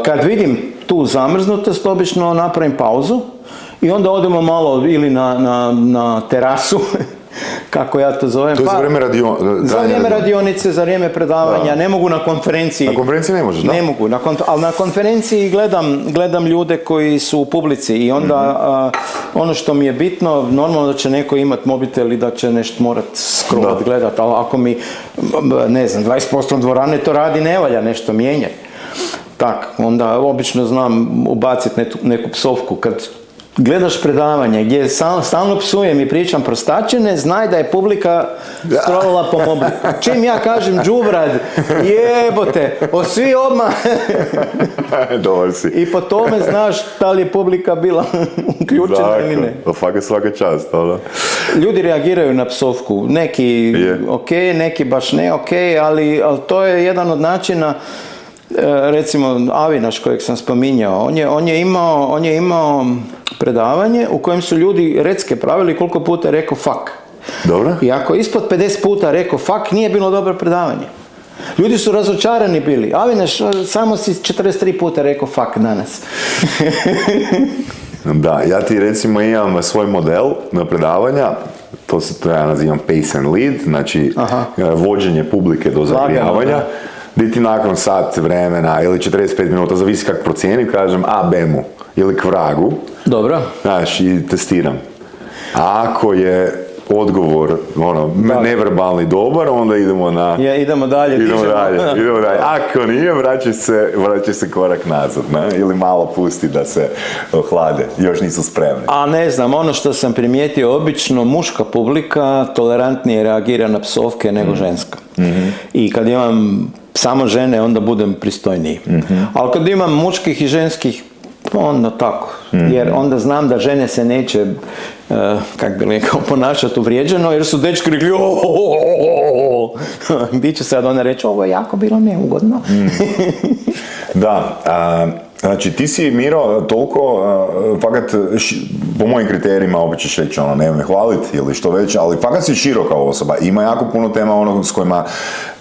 Kad vidim tu zamrznutost, obično napravim pauzu i onda odemo malo ili na terasu, kako ja to zovem. To je za vrijeme Za vrijeme radionice, za vrijeme predavanja, ne mogu na konferenciji. Na konferenciji ne možeš, da? Ne mogu, ali na konferenciji gledam ljude koji su u publici i onda ono što mi je bitno, normalno da će neko imati mobitel i da će nešto morat scrollat, gledat, ali ako mi, ne znam, 20% dvorane to radi, ne valja nešto mijenjati. Tak, onda obično znam ubaciti neku psovku. Kad gledaš predavanje gdje stalno psujem i pričam prostačine, znaj da je publika scrollala po mobilu. Čim ja kažem đubrad, jebote, svi odmah. Dobar si. I po tome znaš da li je publika bila uključena ili ne. Fakat svaka čast, da. Ljudi reagiraju na psovku. Neki ok, neki baš ne ok, ali to je jedan od načina. Recimo Avinaš kojeg sam spominjao, on je imao predavanje u kojem su ljudi recke pravili koliko puta je rekao fuck. Dobro. I ako ispod 50 puta rekao fuck, nije bilo dobro predavanje. Ljudi su razočarani bili. Avinaš, samo si 43 puta rekao fuck danas. Da, ja ti recimo imam svoj model na predavanja, to ja nazivam pace and lead, znači vođenje publike do zagrijavanja. Gdje ti nakon sat vremena ili 45 minuta, zavisi kako procijenim, kažem a bemu ili k vragu. Dobro. Znaš, i testiram. A ako je odgovor neverbalni dobar, onda idemo na... idemo dalje. Idemo dalje. Ako nije, vraća se korak nazad, ne? Ili malo pusti da se ohlade, još nisu spremni. A ne znam, ono što sam primijetio, obično muška publika tolerantnije reagira na psovke nego ženska. I kad imam samo žene, onda budem pristojniji. Ali kad imam muških i ženskih, onda tako. Jer onda znam da žene se neće, kak bi rekao, ponašati uvrijeđeno, jer su dečki rekli Biće sad ona reći, ovo je jako bilo neugodno. Da, znači ti si, Miro, toliko, fakat, po mojim kriterijima, opet ćeš reći, nemoj me hvaliti ili što već, ali fakat si široka osoba. Ima jako puno tema s kojima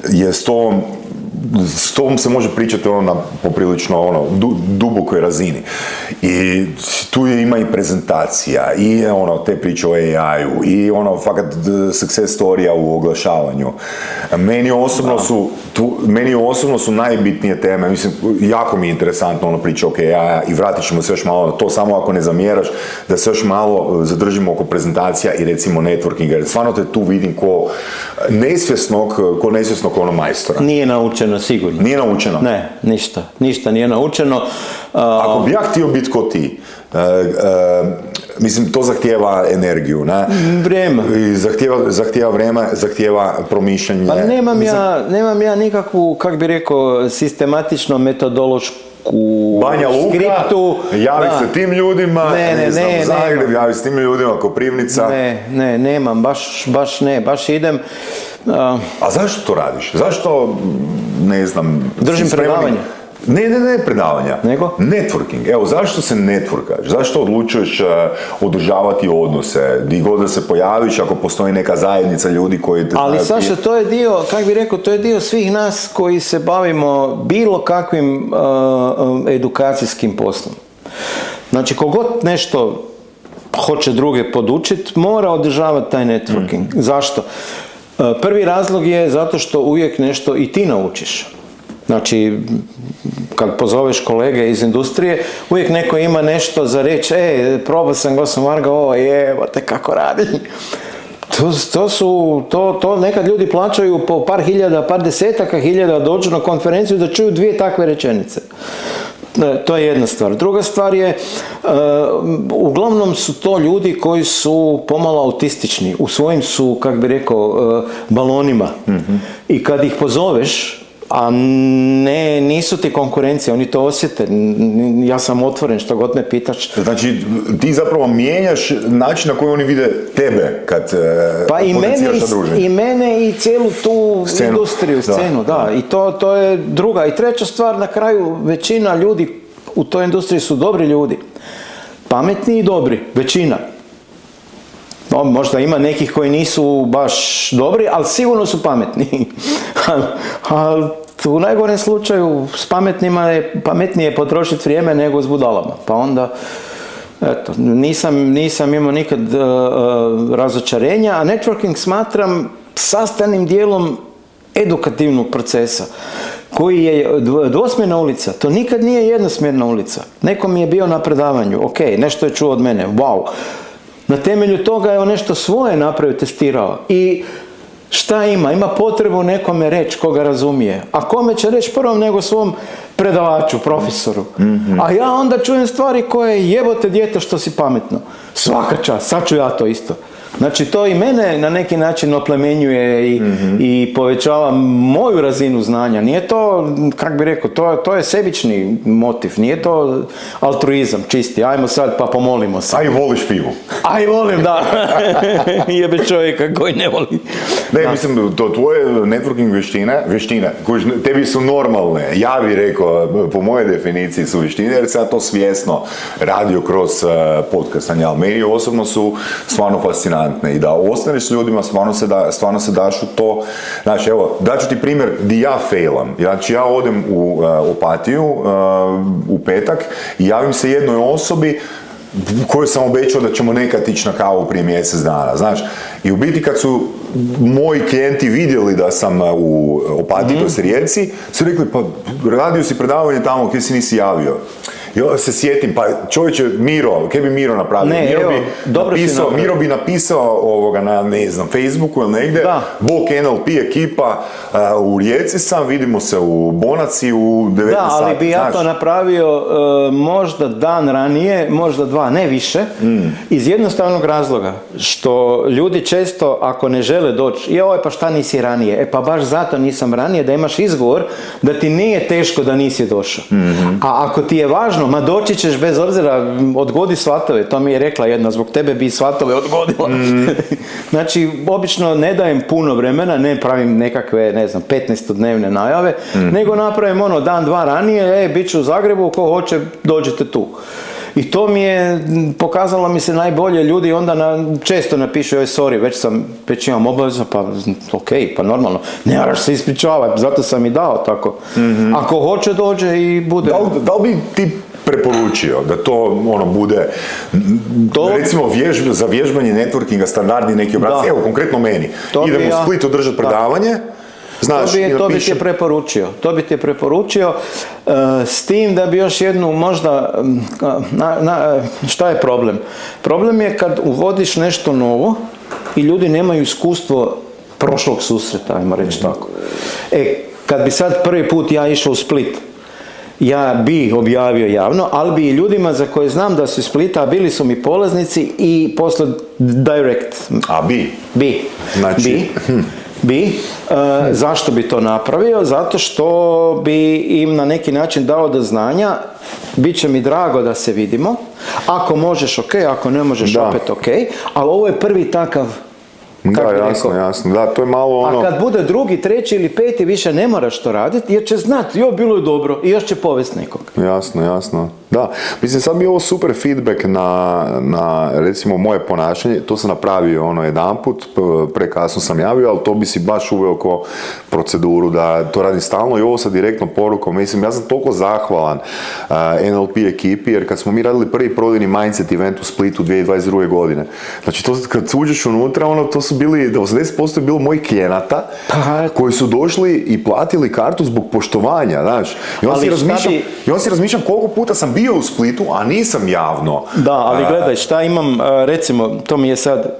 je s tobom se može pričati na poprilično dubokoj razini. I tu ima i prezentacija, i te priče o AI-u, i fakat success storija u oglašavanju. Meni osobno su najbitnije teme, mislim, jako mi je interesantno priča oko AI-a i vratit ćemo se još malo na to, samo ako ne zamjeraš, da se još malo zadržimo oko prezentacija i recimo networkinga, jer stvarno te tu vidim ko nesvjesnog majstora. Nije naučeno, sigurno. Nije naučeno? Ne, ništa nije naučeno. Ako bi ja htio biti ko ti, mislim, to zahtijeva energiju, ne? Vrijeme. I zahtijeva vrijeme, zahtijeva promišljanje. Pa nemam ja nikakvu, kak bi rekao, sistematično metodološku Banja Luka, skriptu. Javi se tim ljudima, Zagreb, javi se tim ljudima, Koprivnica. Ne, nemam, baš idem. A zašto to radiš? Zašto, ne znam... Držim predavanje. Ne predavanja. Nego? Networking. Evo, zašto se networkaš? Zašto odlučuješ održavati odnose? Di god da se pojaviš, ako postoji neka zajednica ljudi koji te... Ali Saša, to je dio, kak bi rekao, to je dio svih nas koji se bavimo bilo kakvim edukacijskim poslom. Znači, kogod nešto hoće druge podučiti, mora održavati taj networking. Zašto? Prvi razlog je zato što uvijek nešto i ti naučiš. Znači, kad pozoveš kolege iz industrije, uvijek neko ima nešto za reći, probao sam Gosan Varga, te kako radi. To nekad ljudi plaćaju po par hiljada, par desetaka hiljada, dođu na konferenciju da čuju 2 takve rečenice. To je jedna stvar. Druga stvar je, uglavnom su to ljudi koji su pomalo autistični, u svojim su, kak bi rekao, balonima. I kad ih pozoveš, a nisu ti konkurencija, oni to osjete, ja sam otvoren, što god me pitaš. Znači, ti zapravo mijenjaš način na koji oni vide tebe kad potenciraš na druženje. I mene i cijelu tu industriju, scenu, da. I to je druga. I treća stvar, na kraju, većina ljudi u toj industriji su dobri ljudi. Pametni i dobri, većina. Možda ima nekih koji nisu baš dobri, ali sigurno su pametni. Ali u najgorem slučaju s pametnima je pametnije potrošiti vrijeme nego s budalama. Pa onda Eto, nisam imao nikad razočarenja, a networking smatram sastavnim dijelom edukativnog procesa, koji je dvosmjerna ulica. To nikad nije jednosmjerna ulica. Neko mi je bio na predavanju, ok, nešto je čuo od mene, wow. Na temelju toga je on nešto svoje napravio, testirao. I šta ima? Ima potrebu nekome reći koga razumije. A kome će reći prvom nego svom predavaču, profesoru. A ja onda čujem stvari koje jebote dijete što si pametno. Svaka čast, sad ću ja to isto. Znači to i mene na neki način oplemenjuje i povećava moju razinu znanja. Nije to, kak bi rekao, to je sebični motiv, nije to altruizam čisti. Ajmo sad pa pomolimo se. A i voliš pivu. A i volim, da. Jebe čovjeka koji ne voli. Ne, da. mislim, to tvoje networking vještine, koje tebi su normalne, ja bih rekao, po moje definiciji su vještine, jer sam ja to svjesno radio kroz podcastanje, ali meni osobno su stvarno fascinantne. I da ostaneš s ljudima, stvarno se daš u to. Znači, evo, daću ti primjer di ja failam. Znači, ja odem u Opatiju u petak i javim se jednoj osobi koju sam obećao da ćemo nekad ići na kavu prije mjesec dana, znaš. I u biti kad su moji klijenti vidjeli da sam u Opatiji, to je Rijeci, su rekli, pa radio si predavanje tamo gdje si nisi javio. Ja se sjetim, pa čovječe, Miro, kaj bi Miro napravio? Miro bi napisao na, ne znam, Facebooku ili negdje, Bok NLP ekipa, u Rijeci sam, vidimo se u Bonaci u 19 sati. Da, ali bi ja to napravio možda dan ranije, možda dva, ne više, iz jednostavnog razloga, što ljudi često, ako ne žele doći, pa šta nisi ranije? Pa baš zato nisam ranije, da imaš izgovor da ti nije teško da nisi došao. A ako ti je važno, ma doći ćeš bez obzira, odgodi svatove, to mi je rekla jedna, zbog tebe bi svatove odgodila. Znači, obično ne dajem puno vremena, ne pravim nekakve, ne znam, 15-dnevne najave, nego napravim dan, dva ranije, bit ću u Zagrebu, ko hoće, dođite tu. I to mi je, pokazalo mi se najbolje, ljudi onda često napišu, sorry, već imam obavezu, pa ok, pa normalno, ne moraš se ispričavati, zato sam i dao tako. Ako hoće, dođe i bude. Da li bi ti preporučio da to bude, recimo za vježbanje networkinga, standardni neki obrazac, evo konkretno meni, idemo u Splitu držati predavanje, znaš, to bi ti preporučio, s tim da bi još jednu možda, šta je problem? Problem je kad uvodiš nešto novo i ljudi nemaju iskustvo prošlog susreta, ajmo reći tako. Kad bi sad prvi put ja išao u Split, ja bi objavio javno, ali bi i ljudima za koje znam da su iz Splita, a bili su mi polaznici i posle direct. A bi? Znači... zašto bi to napravio? Zato što bi im na neki način dao do znanja, bit će mi drago da se vidimo, ako možeš ok, ako ne možeš opet ok, ali ovo je prvi takav. Da, jasno, da, to je malo ono... A kad bude drugi, treći ili peti, više ne moraš to raditi, jer će znati, bilo je dobro i još će povesti nekog. Jasno. Da, mislim, sad mi je ovo super feedback na recimo moje ponašanje, to sam napravio jedanput, prekasno sam javio, ali to bi si baš uveo ko proceduru da to radim stalno i ovo sa direktnom porukom. Mislim, ja sam toliko zahvalan NLP ekipi, jer kad smo mi radili prvi prodajni mindset event u Splitu 2022. godine, znači to kad uđeš unutra, to su bili, 80% je bilo mojih klijenata koji su došli i platili kartu zbog poštovanja, znaš. I on si razmišljam koliko puta sam bio u Splitu, a nisam javno. Da, ali gledaj, šta imam, recimo, to mi je sad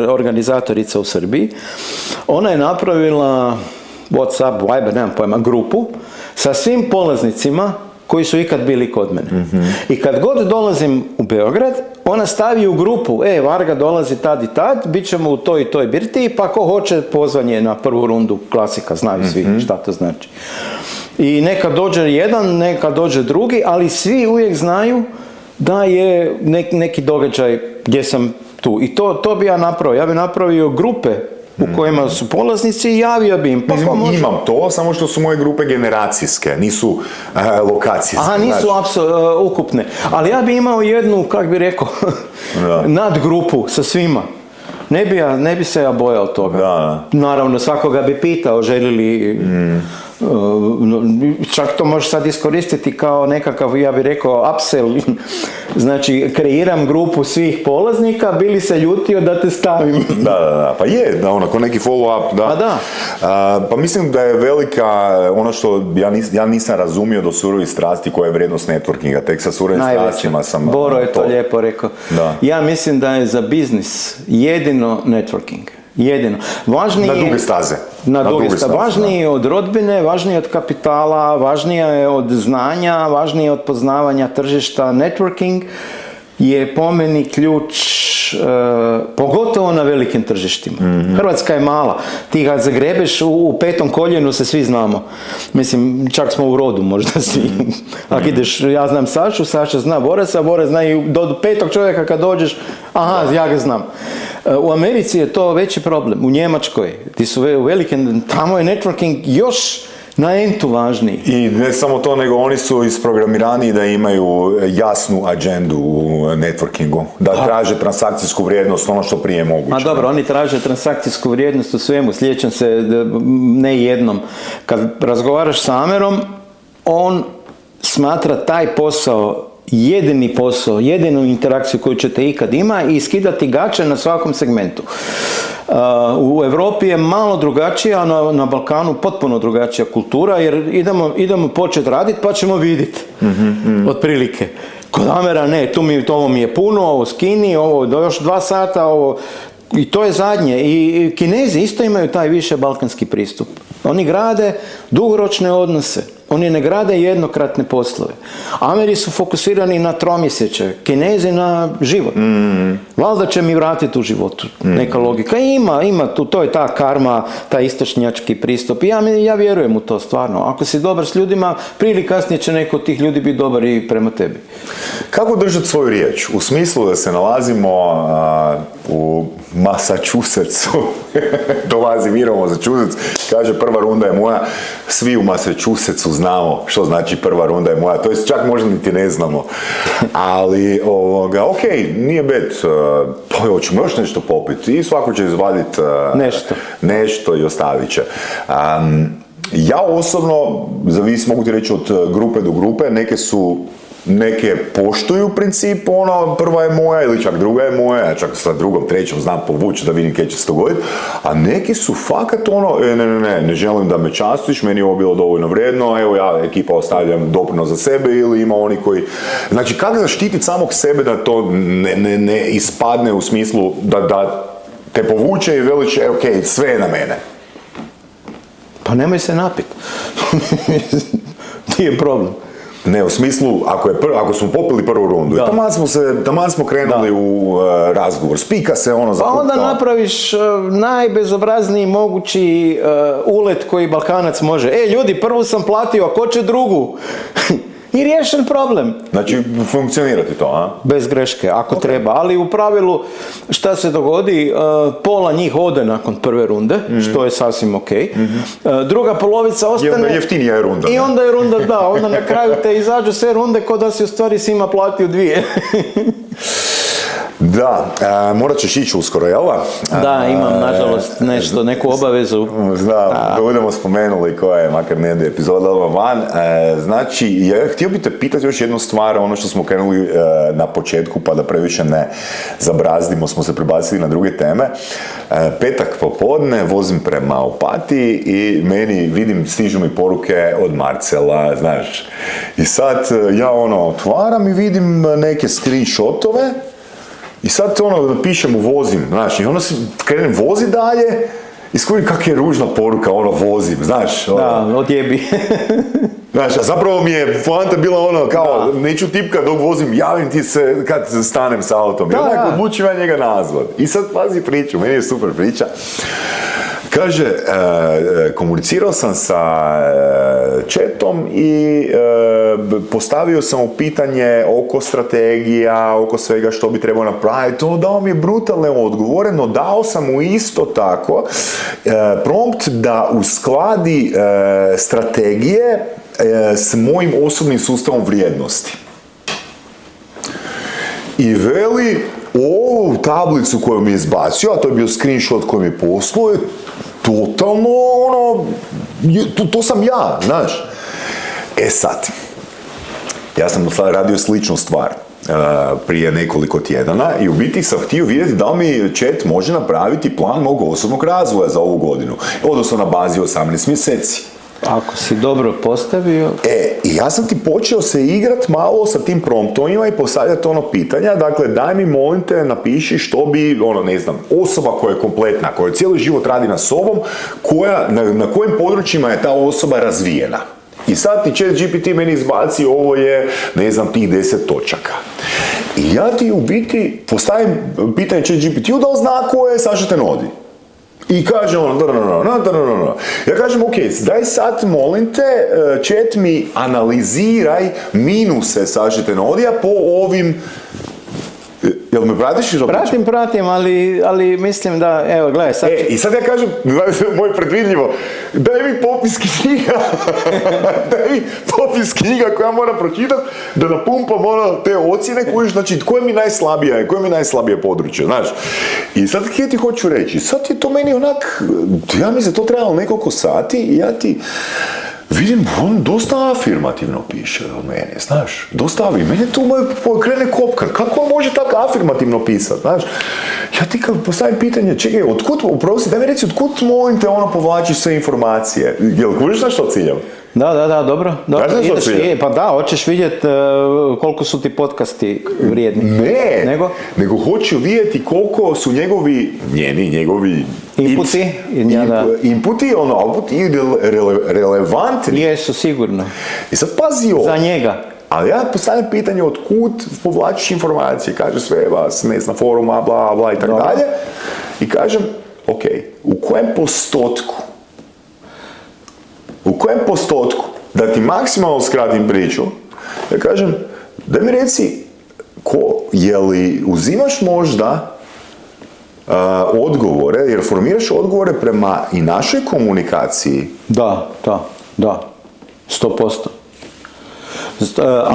organizatorica u Srbiji, ona je napravila WhatsApp, Viber, nemam pojma, grupu sa svim polaznicima koji su ikad bili kod mene. I kad god dolazim u Beograd, ona stavi u grupu, Varga dolazi tad i tad, bit ćemo u toj i toj birtiji, pa ko hoće pozvanje na prvu rundu, klasika, znaju svi šta to znači. I neka dođe jedan, neka dođe drugi, ali svi uvijek znaju da je neki događaj gdje sam tu. I to bi ja napravio. Ja bi napravio grupe u kojima su polaznici i javio bi im. Imam to, samo što su moje grupe generacijske, nisu lokacijske. Aha, nisu ukupne. Ali ja bi imao jednu, kak bi rekao, nadgrupu sa svima. Ne bi se ja bojao toga. Da. Naravno, svakoga bi pitao, želi li Čak to možeš sad iskoristiti kao nekakav, ja bih rekao, upsell. Znači, kreiram grupu svih polaznika, bili se ljutio da te stavim. Da, pa je, da ono, ko neki follow-up, da. Pa da. Pa mislim da je velika, ono što ja nisam razumio do surovih strasti koja je vrijednost networkinga, tek sa surovim strastima sam... Boro je to lijepo rekao. Da. Ja mislim da je za biznis jedino networking. Jedino. Važniji na duge staze. Na duge staze. Važniji je od rodbine, važniji je od kapitala, važnija je od znanja, važniji je od poznavanja tržišta. Networking je po meni ključ, pogotovo na velikim tržištima. Mm-hmm. Hrvatska je mala. Ti ga zagrebeš u petom koljenu, se svi znamo. Mislim, čak smo u rodu možda svi. Mm-hmm. Ako ideš, ja znam Sašu, Saša zna Borasa, Boras zna i do petog čovjeka kad dođeš, aha, ja ga znam. U Americi je to veći problem, u Njemačkoj, ti su velike, tamo je networking još na entu važniji. I ne samo to, nego oni su isprogramirani da imaju jasnu agendu u networkingu, da traže transakcijsku vrijednost, ono što prije moguće. A dobro, oni traže transakcijsku vrijednost u svemu, sjećam se ne jednom. Kad razgovaraš sa Amerom, on smatra taj posao jedini posao, jedinu interakciju koju ćete ikad ima i skidati gače na svakom segmentu. U Europi je malo drugačija, a na Balkanu potpuno drugačija kultura, jer idemo početi raditi pa ćemo vidjeti. Otprilike. Kod Amera ne, ovo mi je puno, ovo skini, ovo do još 2 sata, ovo... I to je zadnje. I Kinezi isto imaju taj više balkanski pristup. Oni grade dugoročne odnose. Oni ne grade jednokratne poslove. Ameri su fokusirani na tromjeseće, Kinezi na život. Valjda će mi vratiti u životu neka logika. Ima tu, to je ta karma, taj istočnjački pristup. I ja vjerujem u to stvarno. Ako si dobar s ljudima, prije ili kasnije će neko od tih ljudi biti dobar i prema tebi. Kako držati svoju riječ? U smislu da se nalazimo u Massachusettsu, dolazi Miro u Massachusetts, kaže prva runda je moja, svi u Massachusettsu znamo što znači prva runda je moja, to jest čak možda niti ne znamo, ali ok, nije bed, hoćemo još nešto popiti i svako će izvaditi nešto i ostavit će. Ja osobno, mogu ti reći od grupe do grupe, neke poštuju princip, prva je moja ili čak druga je moja, ja čak sa drugom, trećom znam povući da vidim kaj će se dogoditi, a neki su fakat ne želim da me častiš, meni je ovo bilo dovoljno vrijedno, evo ja ekipa ostavljam doprinos za sebe ili ima oni koji... Znači, kako zaštititi samog sebe da to ne ispadne u smislu da te povuče i veliče, ok, sve je na mene. Pa nemoj se napit. Ti je problem. Ne, u smislu, ako smo popili prvu rundu, taman smo krenuli u razgovor, spika se za pa onda napraviš najbezobrazniji mogući ulet koji Balkanac može. Ljudi, prvu sam platio, a ko će drugu? I riješen problem. Znači, funkcionirati to, a? Bez greške, ako treba. Ali u pravilu, šta se dogodi, pola njih ode nakon prve runde, što je sasvim ok. Druga polovica ostane... I onda jeftinija je runda. I onda je runda, da. Onda na kraju te izađu sve runde ko da si u stvari svima platio 2. Da, morat ćeš ići uskoro, jel da? Da, imam nažalost neku obavezu. Da budemo spomenuli koja je, makar ne da je epizoda van. Znači, htio bih te pitati još jednu stvar, ono što smo krenuli na početku, pa da previše ne zabrazdimo, smo se prebacili na druge teme. Petak popodne, vozim prema Opatiji i stižu mi poruke od Marcela, znaš. I sad ja otvaram i vidim neke screenshotove. I sad pišem vozim, znaš, i se krenem vozi dalje i skurim kak je ružna poruka, vozim, znaš. Da, odjebi. Znaš, a zapravo mi je poanta bila kao, neću tipkat dok vozim, javim ti se kad stanem sa autom. I onak odlučim ja njega nazvat. I sad pazi priču, meni je super priča. Kaže, komunicirao sam sa chatom i postavio sam mu pitanje oko strategija, oko svega što bi trebao napraviti. Dao mi je brutalne odgovore, no dao sam mu isto tako prompt da uskladi strategije s mojim osobnim sustavom vrijednosti. I veli, ovu tablicu koju mi je izbacio, a to je bio screenshot koji mi je poslao, je totalno to sam ja, znaš. E sad, ja sam radio sličnu stvar prije nekoliko tjedana i u biti sam htio vidjeti da li mi chat može napraviti plan mog osobnog razvoja za ovu godinu, odnosno na bazi 18 mjeseci. Ako si dobro postavio... I ja sam ti počeo se igrat malo sa tim promptovima i postavljati pitanja, dakle, daj mi molim te napiši što bi, ne znam, osoba koja je kompletna, koja cijeli život radi na sobom, na kojim područjima je ta osoba razvijena. I sad ti ChatGPT meni izbaci, ovo je, ne znam, tih 10 točaka. I ja ti u biti postavim pitanje ChatGPT-u da li zna ko je Saša Tenodi. I kaže ja kažem, ok, daj sad molim te, chat mi analiziraj minuse Saše Tenodija po ovim... Jel me pratiš? Pratim, ali mislim da, evo, gledaj, sad... I sad ja kažem, moje predvidljivo, daj mi popis knjiga koja moram pročitati, da napumpam te ocjene znači, koje mi najslabije područje, znaš. I sad kje ti hoću reći, sad je to meni onak, ja mislim to trebalo nekoliko sati i ja ti... Vidim, on dosta afirmativno piše od mene, znaš, dostavi, mene tu krene kopkat, kako on može tako afirmativno pisat, znaš, ja ti kad postavim pitanje, čekaj, daj mi reci, otkud molim te povlačiš sve informacije, jel kužiš na što ciljam? Da, dobro. Znaš na što ciljam? Pa da, hoćeš vidjeti koliko su ti podcasti vrijedni. Ne, nego hoću vidjeti koliko su njegovi inputi, outputi relevantni. Jesu, sigurno. I sad pazi ovo. Za njega. Ali ja postavljam pitanje otkud povlačiš informacije, kaže sve vas, ne znam, foruma, bla, bla i tako dalje. I kažem, ok, u kojem postotku, da ti maksimalno skratim priču, ja kažem, da mi reci, je li uzimaš možda odgovore, jer formiraš odgovore prema i našoj komunikaciji? Da, 100%.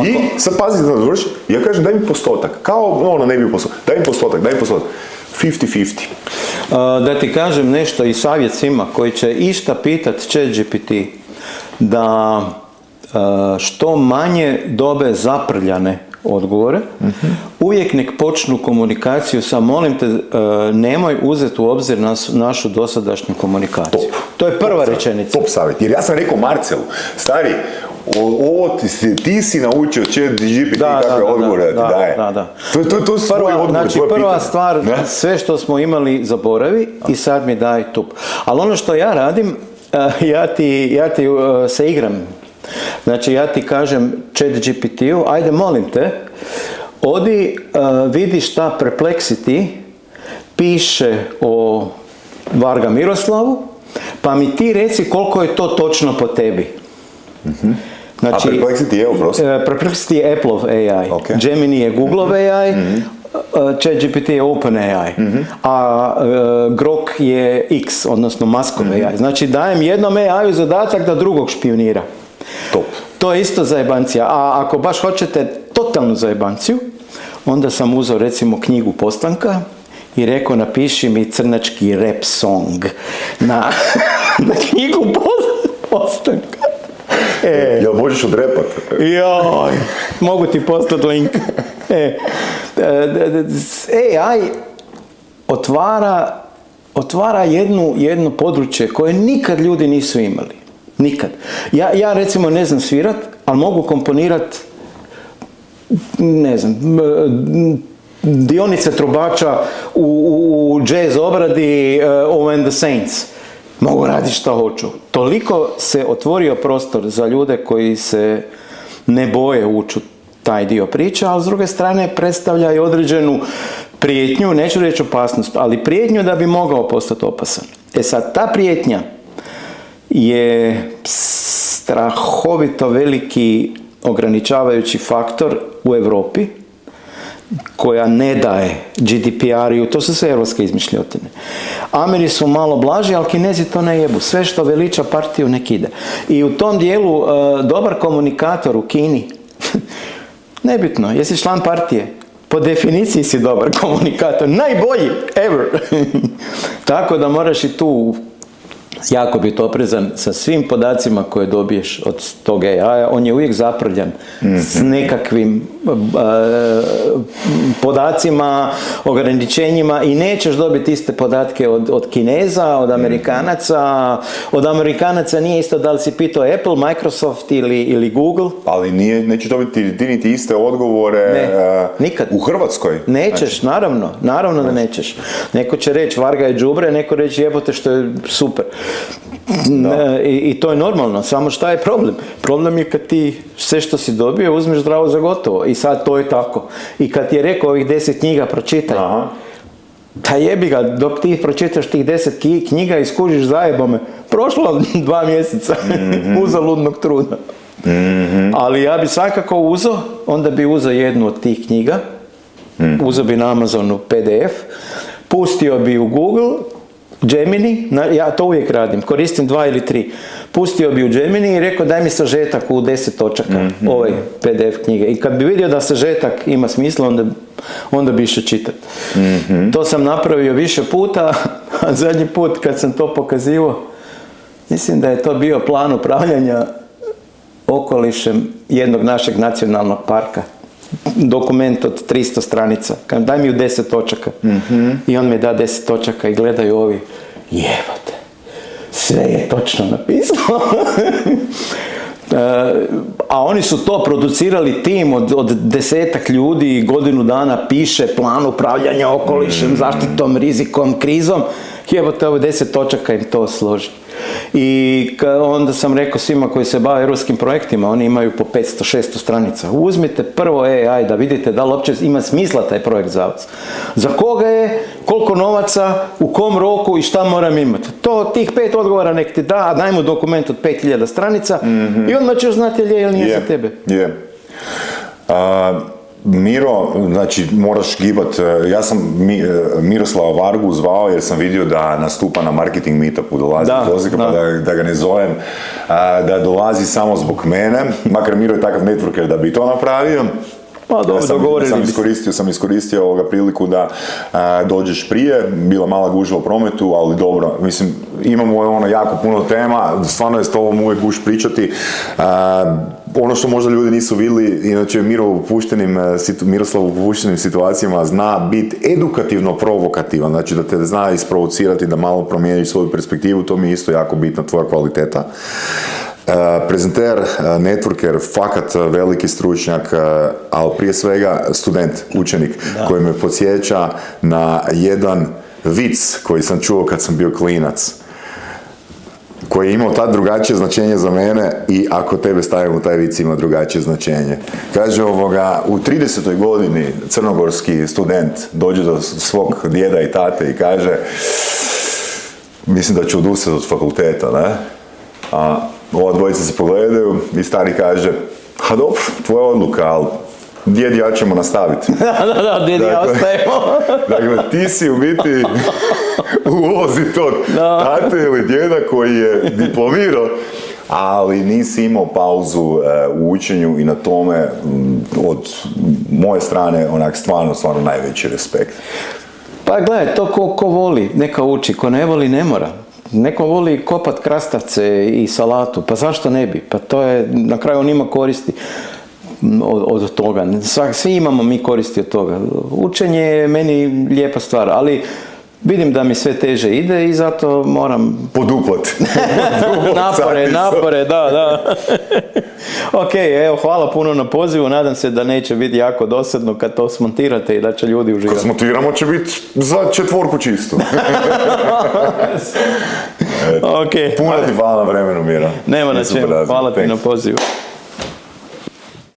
I sad pazi da završi, ja kažem daj mi postotak, kao ne bi postotak, daj mi postotak, 50-50. Da ti kažem nešto i savjet svima koji će išta pitat ChatGPT, da što manje dobe zaprljane odgovore, uvijek nek počnu komunikaciju sa molim te, nemoj uzeti u obzir našu dosadašnju komunikaciju. To je prva rečenica. Top savjet, jer ja sam rekao Marcelu, stari, ovo ti si naučio ChatGPT kakve odgovore da ti daje. To je svoj odgovor, znači, prva stvar, sve što smo imali zaboravi i sad mi daj tup. Ali ono što ja radim, ja ti se igram. Znači, ja ti kažem ChatGPT-u, ajde molim te, odi vidi šta Perplexity piše o Varga Miroslavu, pa mi ti reci koliko je to točno po tebi. Znači, a Perplexity je oprosti? Perplexity je Appleov AI, Gemini je Googleov AI, ChatGPT je OpenAI, a Grok je X, odnosno Muskov AI. Znači, dajem jednom AI-u zadatak da drugog špionira. Top. To je isto zajebancija. A ako baš hoćete totalnu zajebanciju, onda sam uzeo recimo knjigu Postanka i rekao napiši mi crnački rap song na knjigu Postanka. Jel možeš odrepat? Joj, mogu ti poslati link. AI otvara jedno područje koje nikad ljudi nisu imali. Nikad. Ja recimo ne znam svirat, ali mogu komponirat, ne znam, dionice trubača u jazz obradi Oh and the Saints. Mogu raditi šta hoću. Toliko se otvorio prostor za ljude koji se ne boje ući u taj dio priča, ali s druge strane predstavlja i određenu prijetnju, neću reći opasnost, ali prijetnju da bi mogao postati opasan. Sad, ta prijetnja je strahovito veliki ograničavajući faktor u Europi, koja ne daje GDPR-u, to su sve europske izmišljotine. Ameri su malo blaži, ali Kinezi to ne jebu. Sve što veliča partiju nek ide. I u tom dijelu dobar komunikator u Kini, nebitno, jesi član partije, po definiciji si dobar komunikator, najbolji ever. Tako da moraš i tu jako biti oprezan sa svim podacima koje dobiješ od tog AI-a. On je uvijek zaprljan s nekakvim podacima, ograničenjima i nećeš dobiti iste podatke od Kineza, od Amerikanaca. Od Amerikanaca nije isto da li si pitao Apple, Microsoft ili Google. Ali neće dobiti ti niti iste odgovore nikad. U Hrvatskoj. Nećeš, naravno da nećeš. Neko će reći Varga je đubre, neko reći jebote što je super. I to je normalno, samo šta je problem? Problem je kad ti sve što si dobio uzmeš zdravo za gotovo i sad to je tako. I kad ti je rekao ovih 10 knjiga pročitaj, ta jebi ga, dok ti pročitaš tih 10 knjiga i skužiš zajebome, prošlo 2 mjeseca uzaludnog truda. Ali ja bi svakako uzeo, onda bi uzeo jednu od tih knjiga, uzeo bi na Amazonu PDF, pustio bi u Google, Gemini, ja to uvijek radim, koristim 2 ili 3. Pustio bi u Gemini i rekao daj mi sažetak u 10 točaka, ovaj PDF knjige. I kad bi vidio da sažetak ima smisla, onda bi išao čitati. To sam napravio više puta, a zadnji put kad sam to pokazivao, mislim da je to bio plan upravljanja okolišem jednog našeg nacionalnog parka. Dokument od 300 stranica. Daj mi u 10 točaka. I on mi da 10 točaka i gledaju ovi. Jebote, sve je točno napisano. A oni su to producirali tim od 10-ak ljudi i godinu dana piše plan upravljanja okolišem, zaštitom, rizikom, krizom. Jebote, ovo 10 točaka im to složi. I onda sam rekao svima koji se bave europskim projektima, oni imaju po 500-600 stranica. Uzmite prvo AI da vidite da li uopće ima smisla taj projekt za vas. Za koga je, koliko novaca, u kom roku i šta moram imati. Tih 5 odgovora nek ti da, a daj mu dokument od 5000 stranica i odmah ćeš znati je li je ili nije za tebe. Miro, znači moraš gibat, ja sam Miroslava Vargu zvao jer sam vidio da nastupa na marketing meetupu, dolazi pa da ga ne zovem, da dolazi samo zbog mene, makar Miro je takav networker da bi to napravio. Pa dobro, dogovorili sam iskoristio ovoga priliku da dođeš prije, bila mala gužva u prometu, ali dobro, mislim, imamo jako puno tema, stvarno je s tobom uvijek guš pričati. Ono što možda ljudi nisu vidjeli, inače Miroslav u puštenim situacijama zna biti edukativno provokativan, znači da te zna isprovocirati, da malo promijeniš svoju perspektivu, to mi je isto jako bitna tvoja kvaliteta. Prezenter, networker, fakat veliki stručnjak, ali prije svega student, učenik, koji me podsjeća na jedan vic koji sam čuo kad sam bio klinac, koji je imao tad drugačije značenje za mene i ako tebe stavimo, taj vic ima drugačije značenje. Kaže u 30. godini crnogorski student dođe do svog djeda i tate i kaže mislim da ću odustati od fakulteta, ne? A ova dvojica se pogledaju i stari kaže a dobro, tvoja odluka, ali djed ja ćemo nastaviti. Da, djed ja ostajemo. Dakle, ti si u biti u ulozi tog tate ili djeda koji je diplomirao, ali nisi imao pauzu u učenju i na tome od moje strane onak stvarno najveći respekt. Pa gledaj, to ko voli, neka uči, ko ne voli ne mora. Neko voli kopat krastavce i salatu, pa zašto ne bi? Pa to je, na kraju on ima koristi od toga. Svi imamo mi koristi od toga. Učenje je meni lijepa stvar, ali vidim da mi sve teže ide i zato moram poduplat. napore, da. Ok, evo, hvala puno na pozivu, nadam se da neće biti jako dosadno kad to smontirate i da će ljudi uživati. Kad smontiramo će biti za 4 čisto. Ok. Puno ti hvala na vremenu, Mira. Nema na čemu, hvala ti na pozivu.